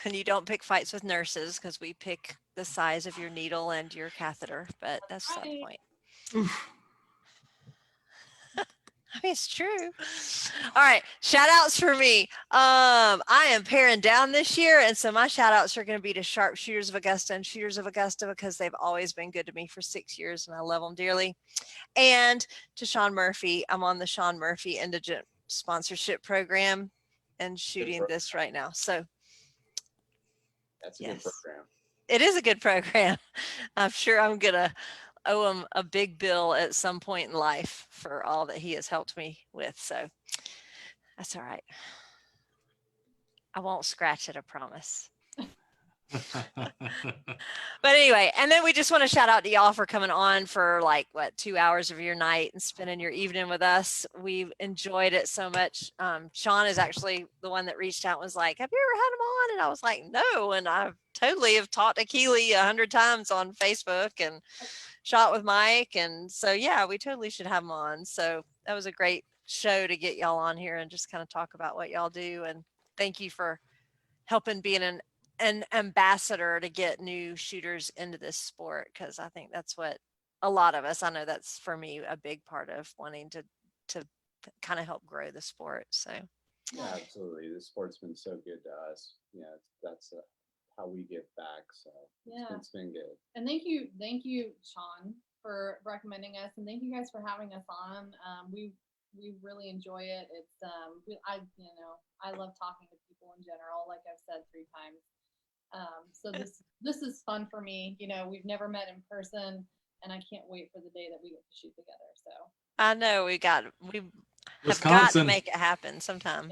And you don't pick fights with nurses because we pick the size of your needle and your catheter, but that's the right. point. I mean, it's true. All right. Shout outs for me. I am paring down this year. And so my shout outs are going to be to Sharpshooters of Augusta and Shooters of Augusta because they've always been good to me for 6 years and I love them dearly. And to Sean Murphy. I'm on the Sean Murphy Indigent Sponsorship Program and shooting program. this right now. So That's a Yes. good program. it is a good program. I'm sure I'm going to owe him a big bill at some point in life for all that he has helped me with. So that's all right. I won't scratch it, I promise. But anyway, and then we just want to shout out to y'all for coming on for like 2 hours of your night and spending your evening with us. We've enjoyed it so much. Sean is actually the one that reached out and was like, "Have you ever had him on?" And I was like, "No." And I totally have talked to Keely 100 times on Facebook and shot with Mike. And so, yeah, we totally should have him on. So that was a great show to get y'all on here and just kind of talk about what y'all do. And thank you for helping being an ambassador to get new shooters into this sport, because I think that's what a lot of us, I know that's for me a big part of wanting to kind of help grow the sport. So Yeah, absolutely. The sport's been so good to us. Yeah, that's how we give back. So Yeah. it's been good. And thank you, Sean, for recommending us, and thank you guys for having us on. We really enjoy it. It's I love talking to people in general, like I've said 3 times. So this is fun for me. We've never met in person, and I can't wait for the day that we get to shoot together. So I know we have got to Wisconsin. make it happen sometime.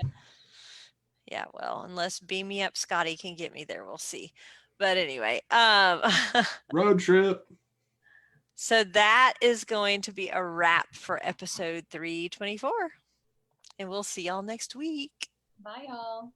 Yeah, well, unless Beam Me Up Scotty can get me there, we'll see. But anyway, Road trip. so that is going to be a wrap for episode 324. And we'll see y'all next week. bye, y'all.